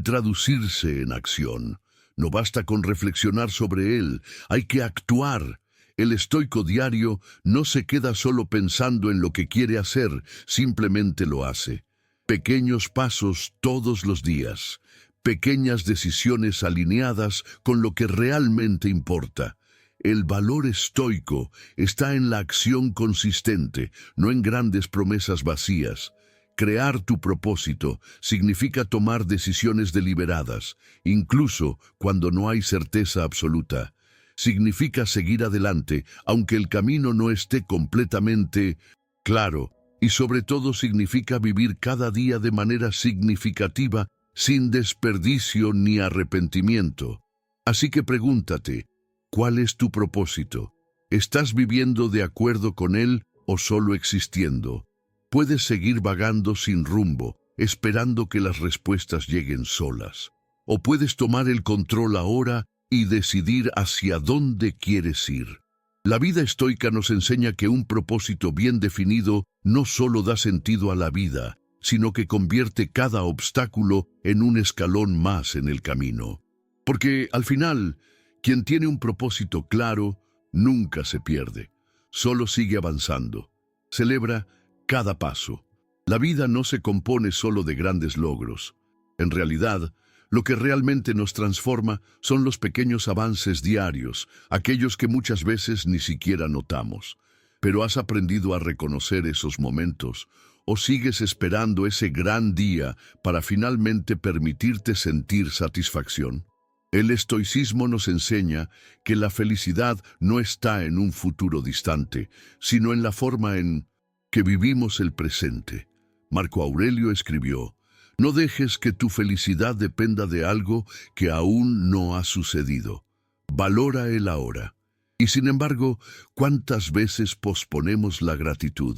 traducirse en acción. No basta con reflexionar sobre él, hay que actuar. El estoico diario no se queda solo pensando en lo que quiere hacer, simplemente lo hace. Pequeños pasos todos los días, pequeñas decisiones alineadas con lo que realmente importa. El valor estoico está en la acción consistente, no en grandes promesas vacías. Crear tu propósito significa tomar decisiones deliberadas, incluso cuando no hay certeza absoluta. Significa seguir adelante, aunque el camino no esté completamente claro, y sobre todo significa vivir cada día de manera significativa, sin desperdicio ni arrepentimiento. Así que pregúntate, ¿cuál es tu propósito? ¿Estás viviendo de acuerdo con él o solo existiendo? Puedes seguir vagando sin rumbo, esperando que las respuestas lleguen solas. O puedes tomar el control ahora y decidir hacia dónde quieres ir. La vida estoica nos enseña que un propósito bien definido no solo da sentido a la vida, sino que convierte cada obstáculo en un escalón más en el camino. Porque, al final, quien tiene un propósito claro nunca se pierde, solo sigue avanzando. Celebra cada paso. La vida no se compone solo de grandes logros. En realidad, lo que realmente nos transforma son los pequeños avances diarios, aquellos que muchas veces ni siquiera notamos. Pero ¿has aprendido a reconocer esos momentos? ¿O sigues esperando ese gran día para finalmente permitirte sentir satisfacción? El estoicismo nos enseña que la felicidad no está en un futuro distante, sino en la forma en que vivimos el presente. Marco Aurelio escribió, no dejes que tu felicidad dependa de algo que aún no ha sucedido. Valora el ahora. Y sin embargo, ¿cuántas veces posponemos la gratitud?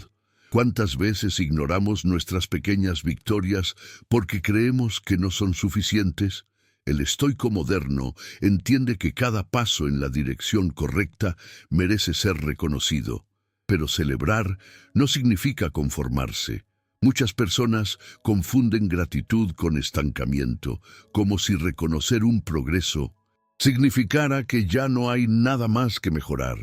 ¿Cuántas veces ignoramos nuestras pequeñas victorias porque creemos que no son suficientes? El estoico moderno entiende que cada paso en la dirección correcta merece ser reconocido. Pero celebrar no significa conformarse. Muchas personas confunden gratitud con estancamiento, como si reconocer un progreso significara que ya no hay nada más que mejorar.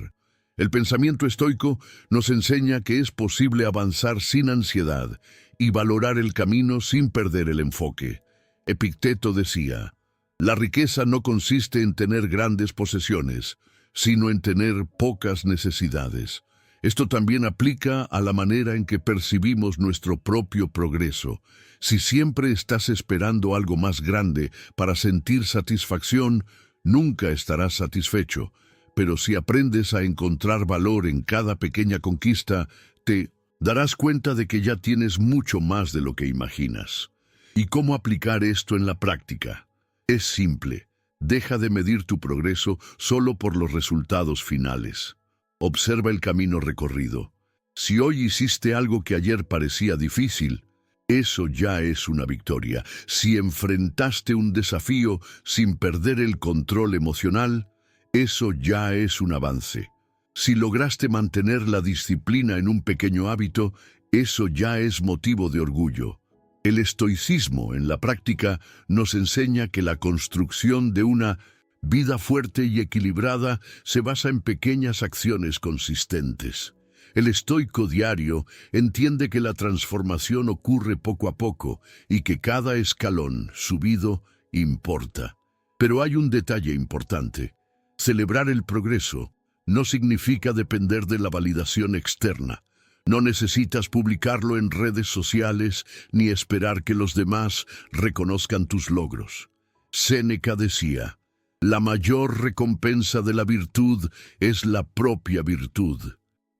El pensamiento estoico nos enseña que es posible avanzar sin ansiedad y valorar el camino sin perder el enfoque. Epicteto decía, la riqueza no consiste en tener grandes posesiones, sino en tener pocas necesidades. Esto también aplica a la manera en que percibimos nuestro propio progreso. Si siempre estás esperando algo más grande para sentir satisfacción, nunca estarás satisfecho. Pero si aprendes a encontrar valor en cada pequeña conquista, te darás cuenta de que ya tienes mucho más de lo que imaginas. ¿Y cómo aplicar esto en la práctica? Es simple. Deja de medir tu progreso solo por los resultados finales. Observa el camino recorrido. Si hoy hiciste algo que ayer parecía difícil, eso ya es una victoria. Si enfrentaste un desafío sin perder el control emocional, eso ya es un avance. Si lograste mantener la disciplina en un pequeño hábito, eso ya es motivo de orgullo. El estoicismo, en la práctica, nos enseña que la construcción de una vida fuerte y equilibrada se basa en pequeñas acciones consistentes. El estoico diario entiende que la transformación ocurre poco a poco y que cada escalón subido importa. Pero hay un detalle importante. Celebrar el progreso no significa depender de la validación externa. No necesitas publicarlo en redes sociales ni esperar que los demás reconozcan tus logros. Séneca decía: la mayor recompensa de la virtud es la propia virtud.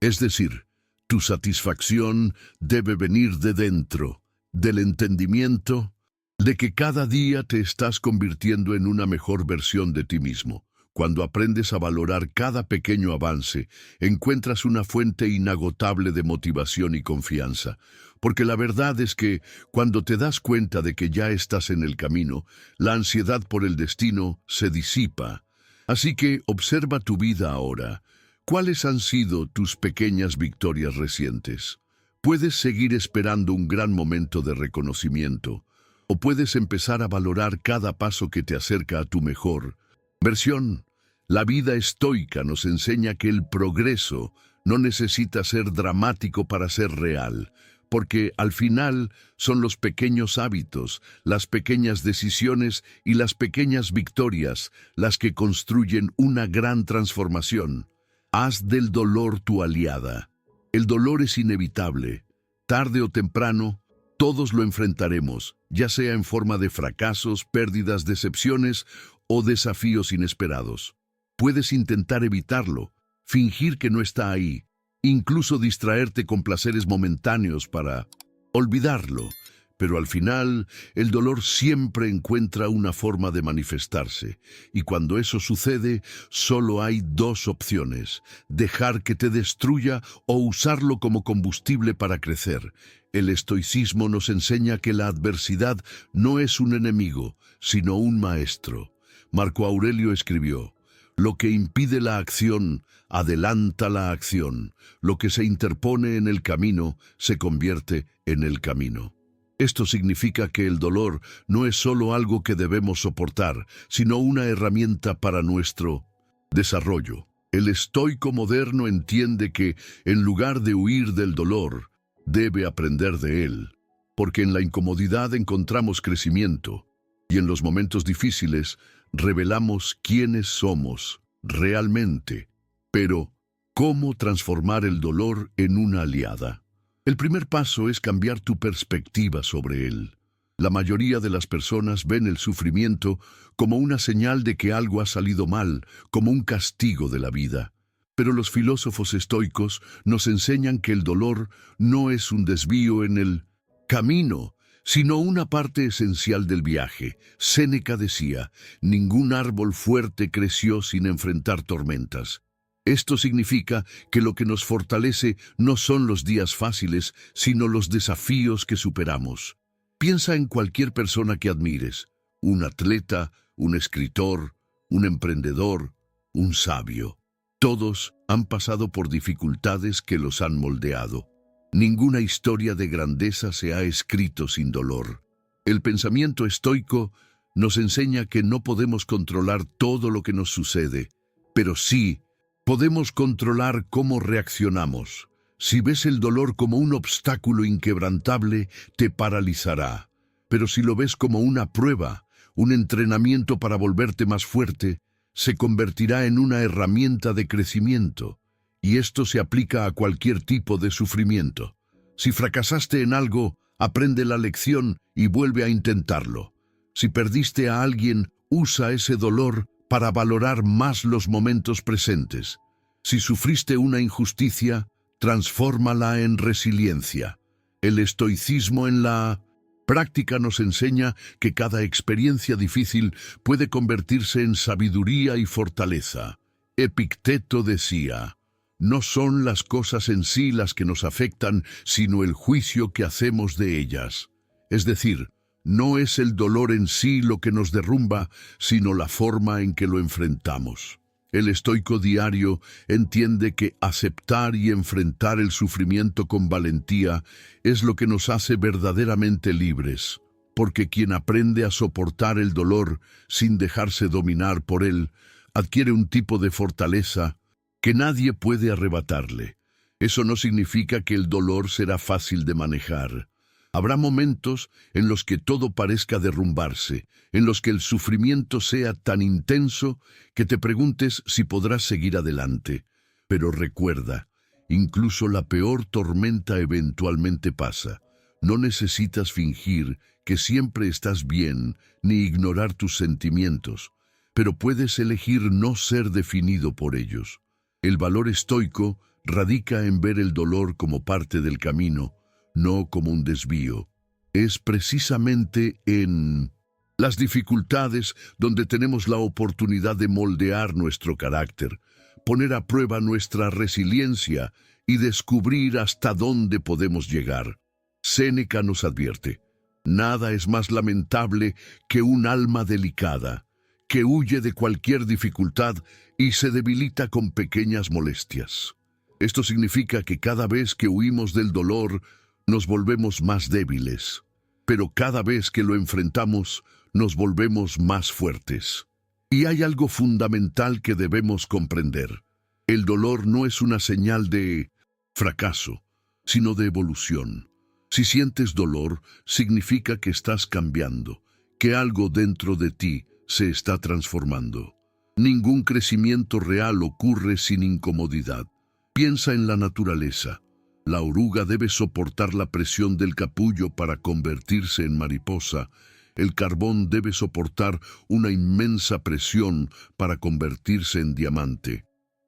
Es decir, tu satisfacción debe venir de dentro, del entendimiento de que cada día te estás convirtiendo en una mejor versión de ti mismo. Cuando aprendes a valorar cada pequeño avance, encuentras una fuente inagotable de motivación y confianza. Porque la verdad es que, cuando te das cuenta de que ya estás en el camino, la ansiedad por el destino se disipa. Así que observa tu vida ahora. ¿Cuáles han sido tus pequeñas victorias recientes? Puedes seguir esperando un gran momento de reconocimiento, o puedes empezar a valorar cada paso que te acerca a tu mejor versión. La vida estoica nos enseña que el progreso no necesita ser dramático para ser real, porque al final son los pequeños hábitos, las pequeñas decisiones y las pequeñas victorias las que construyen una gran transformación. Haz del dolor tu aliada. El dolor es inevitable. Tarde o temprano, todos lo enfrentaremos, ya sea en forma de fracasos, pérdidas, decepciones o desafíos inesperados. Puedes intentar evitarlo, fingir que no está ahí, incluso distraerte con placeres momentáneos para olvidarlo, pero al final el dolor siempre encuentra una forma de manifestarse, y cuando eso sucede, solo hay dos opciones: dejar que te destruya o usarlo como combustible para crecer. El estoicismo nos enseña que la adversidad no es un enemigo, sino un maestro. Marco Aurelio escribió: lo que impide la acción, adelanta la acción. Lo que se interpone en el camino, se convierte en el camino. Esto significa que el dolor no es solo algo que debemos soportar, sino una herramienta para nuestro desarrollo. El estoico moderno entiende que, en lugar de huir del dolor, debe aprender de él, porque en la incomodidad encontramos crecimiento, y en los momentos difíciles revelamos quiénes somos realmente. Pero, ¿cómo transformar el dolor en una aliada? El primer paso es cambiar tu perspectiva sobre él. La mayoría de las personas ven el sufrimiento como una señal de que algo ha salido mal, como un castigo de la vida. Pero los filósofos estoicos nos enseñan que el dolor no es un desvío en el camino, sino una parte esencial del viaje. Séneca decía: ningún árbol fuerte creció sin enfrentar tormentas. Esto significa que lo que nos fortalece no son los días fáciles, sino los desafíos que superamos. Piensa en cualquier persona que admires: un atleta, un escritor, un emprendedor, un sabio. Todos han pasado por dificultades que los han moldeado. Ninguna historia de grandeza se ha escrito sin dolor. El pensamiento estoico nos enseña que no podemos controlar todo lo que nos sucede, pero sí podemos controlar cómo reaccionamos. Si ves el dolor como un obstáculo inquebrantable, te paralizará. Pero si lo ves como una prueba, un entrenamiento para volverte más fuerte, se convertirá en una herramienta de crecimiento. y esto se aplica a cualquier tipo de sufrimiento. Si fracasaste en algo, aprende la lección y vuelve a intentarlo. Si perdiste a alguien, usa ese dolor para valorar más los momentos presentes. Si sufriste una injusticia, transfórmala en resiliencia. El estoicismo en la práctica nos enseña que cada experiencia difícil puede convertirse en sabiduría y fortaleza. Epicteto decía: no son las cosas en sí las que nos afectan, sino el juicio que hacemos de ellas. Es decir, no es el dolor en sí lo que nos derrumba, sino la forma en que lo enfrentamos. El estoico diario entiende que aceptar y enfrentar el sufrimiento con valentía es lo que nos hace verdaderamente libres, porque quien aprende a soportar el dolor sin dejarse dominar por él, adquiere un tipo de fortaleza que nadie puede arrebatarle. Eso no significa que el dolor será fácil de manejar. Habrá momentos en los que todo parezca derrumbarse, en los que el sufrimiento sea tan intenso que te preguntes si podrás seguir adelante. Pero recuerda, incluso la peor tormenta eventualmente pasa. No necesitas fingir que siempre estás bien, ni ignorar tus sentimientos, pero puedes elegir no ser definido por ellos. El valor estoico radica en ver el dolor como parte del camino, no como un desvío. Es precisamente en las dificultades donde tenemos la oportunidad de moldear nuestro carácter, poner a prueba nuestra resiliencia y descubrir hasta dónde podemos llegar. Séneca nos advierte: nada es más lamentable que un alma delicada, que huye de cualquier dificultad y se debilita con pequeñas molestias. Esto significa que cada vez que huimos del dolor, nos volvemos más débiles, pero cada vez que lo enfrentamos, nos volvemos más fuertes. Y hay algo fundamental que debemos comprender. El dolor no es una señal de fracaso, sino de evolución. Si sientes dolor, significa que estás cambiando, que algo dentro de ti se está transformando. Ningún crecimiento real ocurre sin incomodidad. Piensa en la naturaleza. La oruga debe soportar la presión del capullo para convertirse en mariposa. El carbón debe soportar una inmensa presión para convertirse en diamante.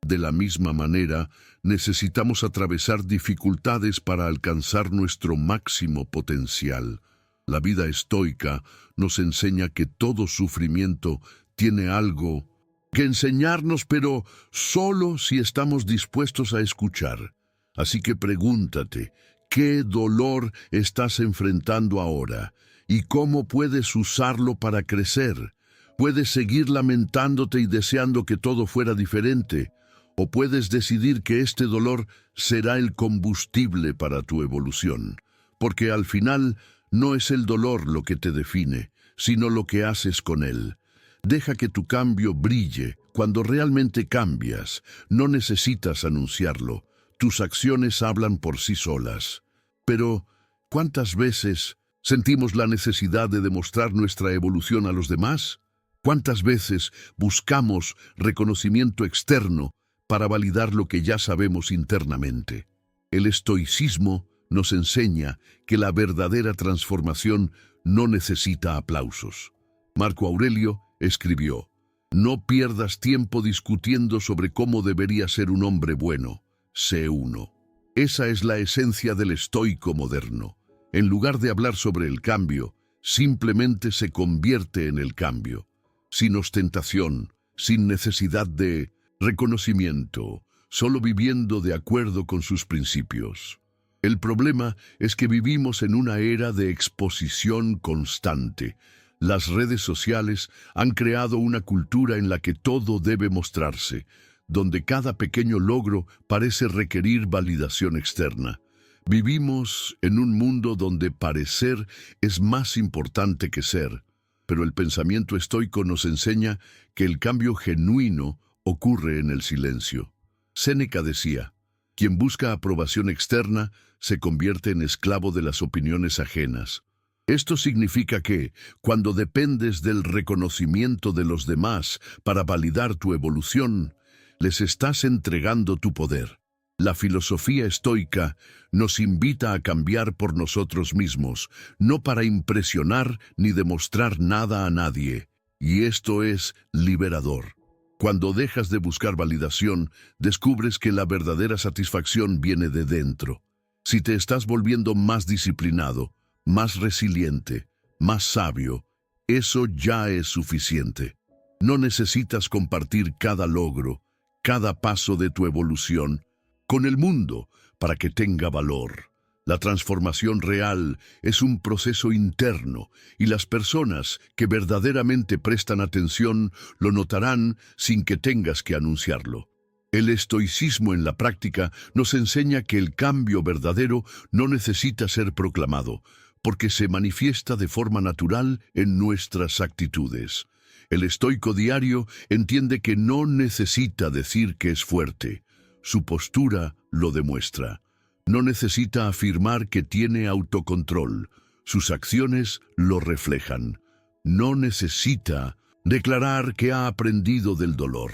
De la misma manera, necesitamos atravesar dificultades para alcanzar nuestro máximo potencial. La vida estoica nos enseña que todo sufrimiento tiene algo que enseñarnos, pero solo si estamos dispuestos a escuchar. Así que pregúntate, ¿qué dolor estás enfrentando ahora? ¿Y cómo puedes usarlo para crecer? Puedes seguir lamentándote y deseando que todo fuera diferente, o puedes decidir que este dolor será el combustible para tu evolución, porque al final no es el dolor lo que te define, sino lo que haces con él. Deja que tu cambio brille. Cuando realmente cambias, no necesitas anunciarlo. Tus acciones hablan por sí solas. Pero, ¿cuántas veces sentimos la necesidad de demostrar nuestra evolución a los demás? ¿Cuántas veces buscamos reconocimiento externo para validar lo que ya sabemos internamente? El estoicismo nos enseña que la verdadera transformación no necesita aplausos. Marco Aurelio escribió: no pierdas tiempo discutiendo sobre cómo debería ser un hombre bueno. Sé uno. Esa es la esencia del estoico moderno. En lugar de hablar sobre el cambio, simplemente se convierte en el cambio. Sin ostentación, sin necesidad de reconocimiento, solo viviendo de acuerdo con sus principios. El problema es que vivimos en una era de exposición constante. Las redes sociales han creado una cultura en la que todo debe mostrarse, donde cada pequeño logro parece requerir validación externa. Vivimos en un mundo donde parecer es más importante que ser, pero el pensamiento estoico nos enseña que el cambio genuino ocurre en el silencio. Séneca decía: quien busca aprobación externa se convierte en esclavo de las opiniones ajenas. Esto significa que, cuando dependes del reconocimiento de los demás para validar tu evolución, les estás entregando tu poder. La filosofía estoica nos invita a cambiar por nosotros mismos, no para impresionar ni demostrar nada a nadie. Y esto es liberador. Cuando dejas de buscar validación, descubres que la verdadera satisfacción viene de dentro. Si te estás volviendo más disciplinado, más resiliente, más sabio, eso ya es suficiente. No necesitas compartir cada logro, cada paso de tu evolución, con el mundo para que tenga valor. La transformación real es un proceso interno y las personas que verdaderamente prestan atención lo notarán sin que tengas que anunciarlo. El estoicismo en la práctica nos enseña que el cambio verdadero no necesita ser proclamado, porque se manifiesta de forma natural en nuestras actitudes. El estoico diario entiende que no necesita decir que es fuerte. Su postura lo demuestra. No necesita afirmar que tiene autocontrol. Sus acciones lo reflejan. No necesita declarar que ha aprendido del dolor.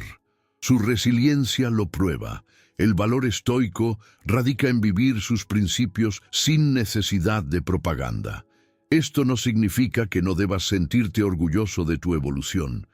Su resiliencia lo prueba. El valor estoico radica en vivir sus principios sin necesidad de propaganda. Esto no significa que no debas sentirte orgulloso de tu evolución.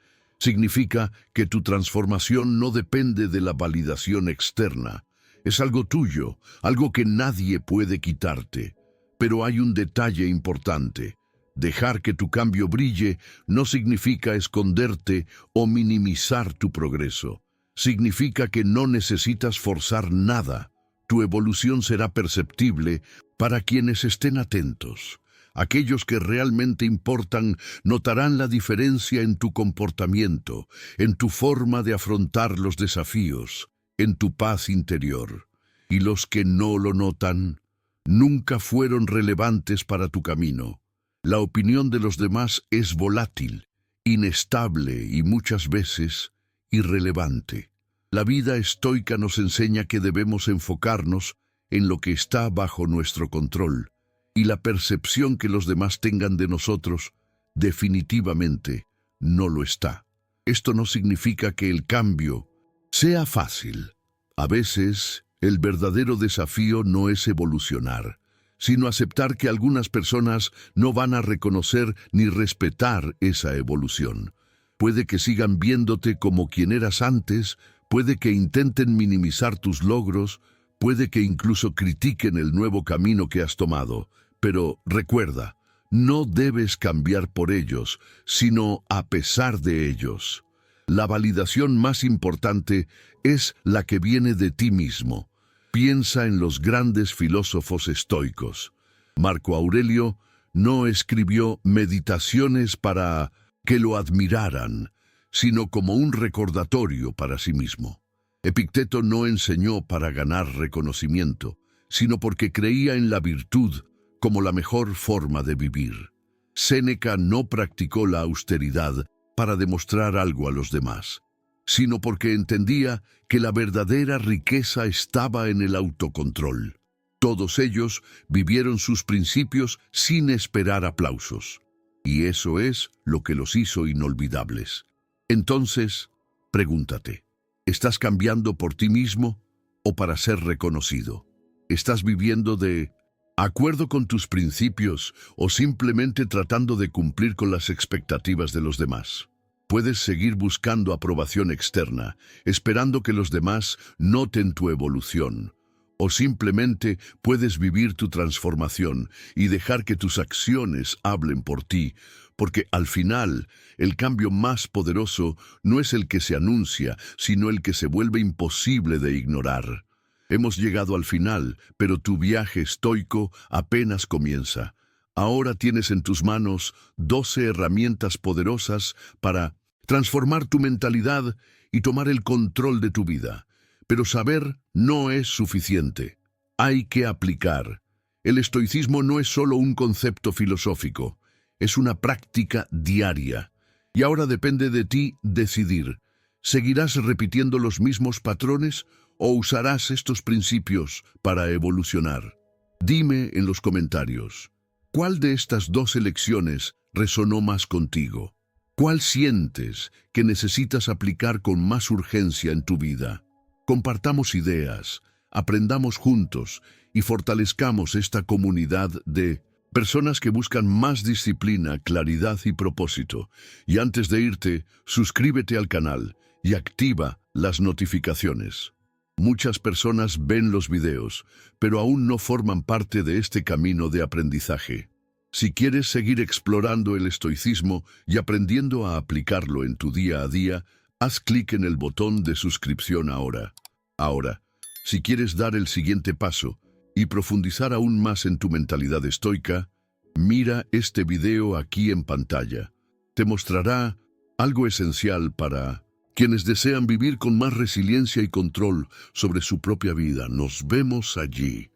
Significa que tu transformación no depende de la validación externa. Es algo tuyo, algo que nadie puede quitarte. Pero hay un detalle importante. Dejar que tu cambio brille no significa esconderte o minimizar tu progreso. Significa que no necesitas forzar nada. Tu evolución será perceptible para quienes estén atentos. Aquellos que realmente importan notarán la diferencia en tu comportamiento, en tu forma de afrontar los desafíos, en tu paz interior. Y los que no lo notan, nunca fueron relevantes para tu camino. La opinión de los demás es volátil, inestable y muchas veces irrelevante. La vida estoica nos enseña que debemos enfocarnos en lo que está bajo nuestro control, y la percepción que los demás tengan de nosotros definitivamente no lo está. Esto no significa que el cambio sea fácil. A veces, el verdadero desafío no es evolucionar, sino aceptar que algunas personas no van a reconocer ni respetar esa evolución. Puede que sigan viéndote como quien eras antes, puede que intenten minimizar tus logros, puede que incluso critiquen el nuevo camino que has tomado. Pero recuerda, no debes cambiar por ellos, sino a pesar de ellos. La validación más importante es la que viene de ti mismo. Piensa en los grandes filósofos estoicos. Marco Aurelio no escribió meditaciones para que lo admiraran, sino como un recordatorio para sí mismo. Epicteto no enseñó para ganar reconocimiento, sino porque creía en la virtud como la mejor forma de vivir. Séneca no practicó la austeridad para demostrar algo a los demás, sino porque entendía que la verdadera riqueza estaba en el autocontrol. Todos ellos vivieron sus principios sin esperar aplausos, y eso es lo que los hizo inolvidables. Entonces, pregúntate, ¿estás cambiando por ti mismo o para ser reconocido? ¿Estás viviendo de acuerdo con tus principios o simplemente tratando de cumplir con las expectativas de los demás? Puedes seguir buscando aprobación externa, esperando que los demás noten tu evolución, o simplemente puedes vivir tu transformación y dejar que tus acciones hablen por ti, porque al final el cambio más poderoso no es el que se anuncia, sino el que se vuelve imposible de ignorar. Hemos llegado al final, pero tu viaje estoico apenas comienza. Ahora tienes en tus manos 12 herramientas poderosas para transformar tu mentalidad y tomar el control de tu vida. Pero saber no es suficiente. Hay que aplicar. El estoicismo no es solo un concepto filosófico, es una práctica diaria. Y ahora depende de ti decidir. ¿Seguirás repitiendo los mismos patrones o usarás estos principios para evolucionar? Dime en los comentarios, ¿cuál de estas dos elecciones resonó más contigo? ¿Cuál sientes que necesitas aplicar con más urgencia en tu vida? Compartamos ideas, aprendamos juntos y fortalezcamos esta comunidad de personas que buscan más disciplina, claridad y propósito. Y antes de irte, suscríbete al canal y activa las notificaciones. Muchas personas ven los videos, pero aún no forman parte de este camino de aprendizaje. Si quieres seguir explorando el estoicismo y aprendiendo a aplicarlo en tu día a día, haz clic en el botón de suscripción ahora. Ahora, si quieres dar el siguiente paso y profundizar aún más en tu mentalidad estoica, mira este video aquí en pantalla. Te mostrará algo esencial para quienes desean vivir con más resiliencia y control sobre su propia vida. Nos vemos allí.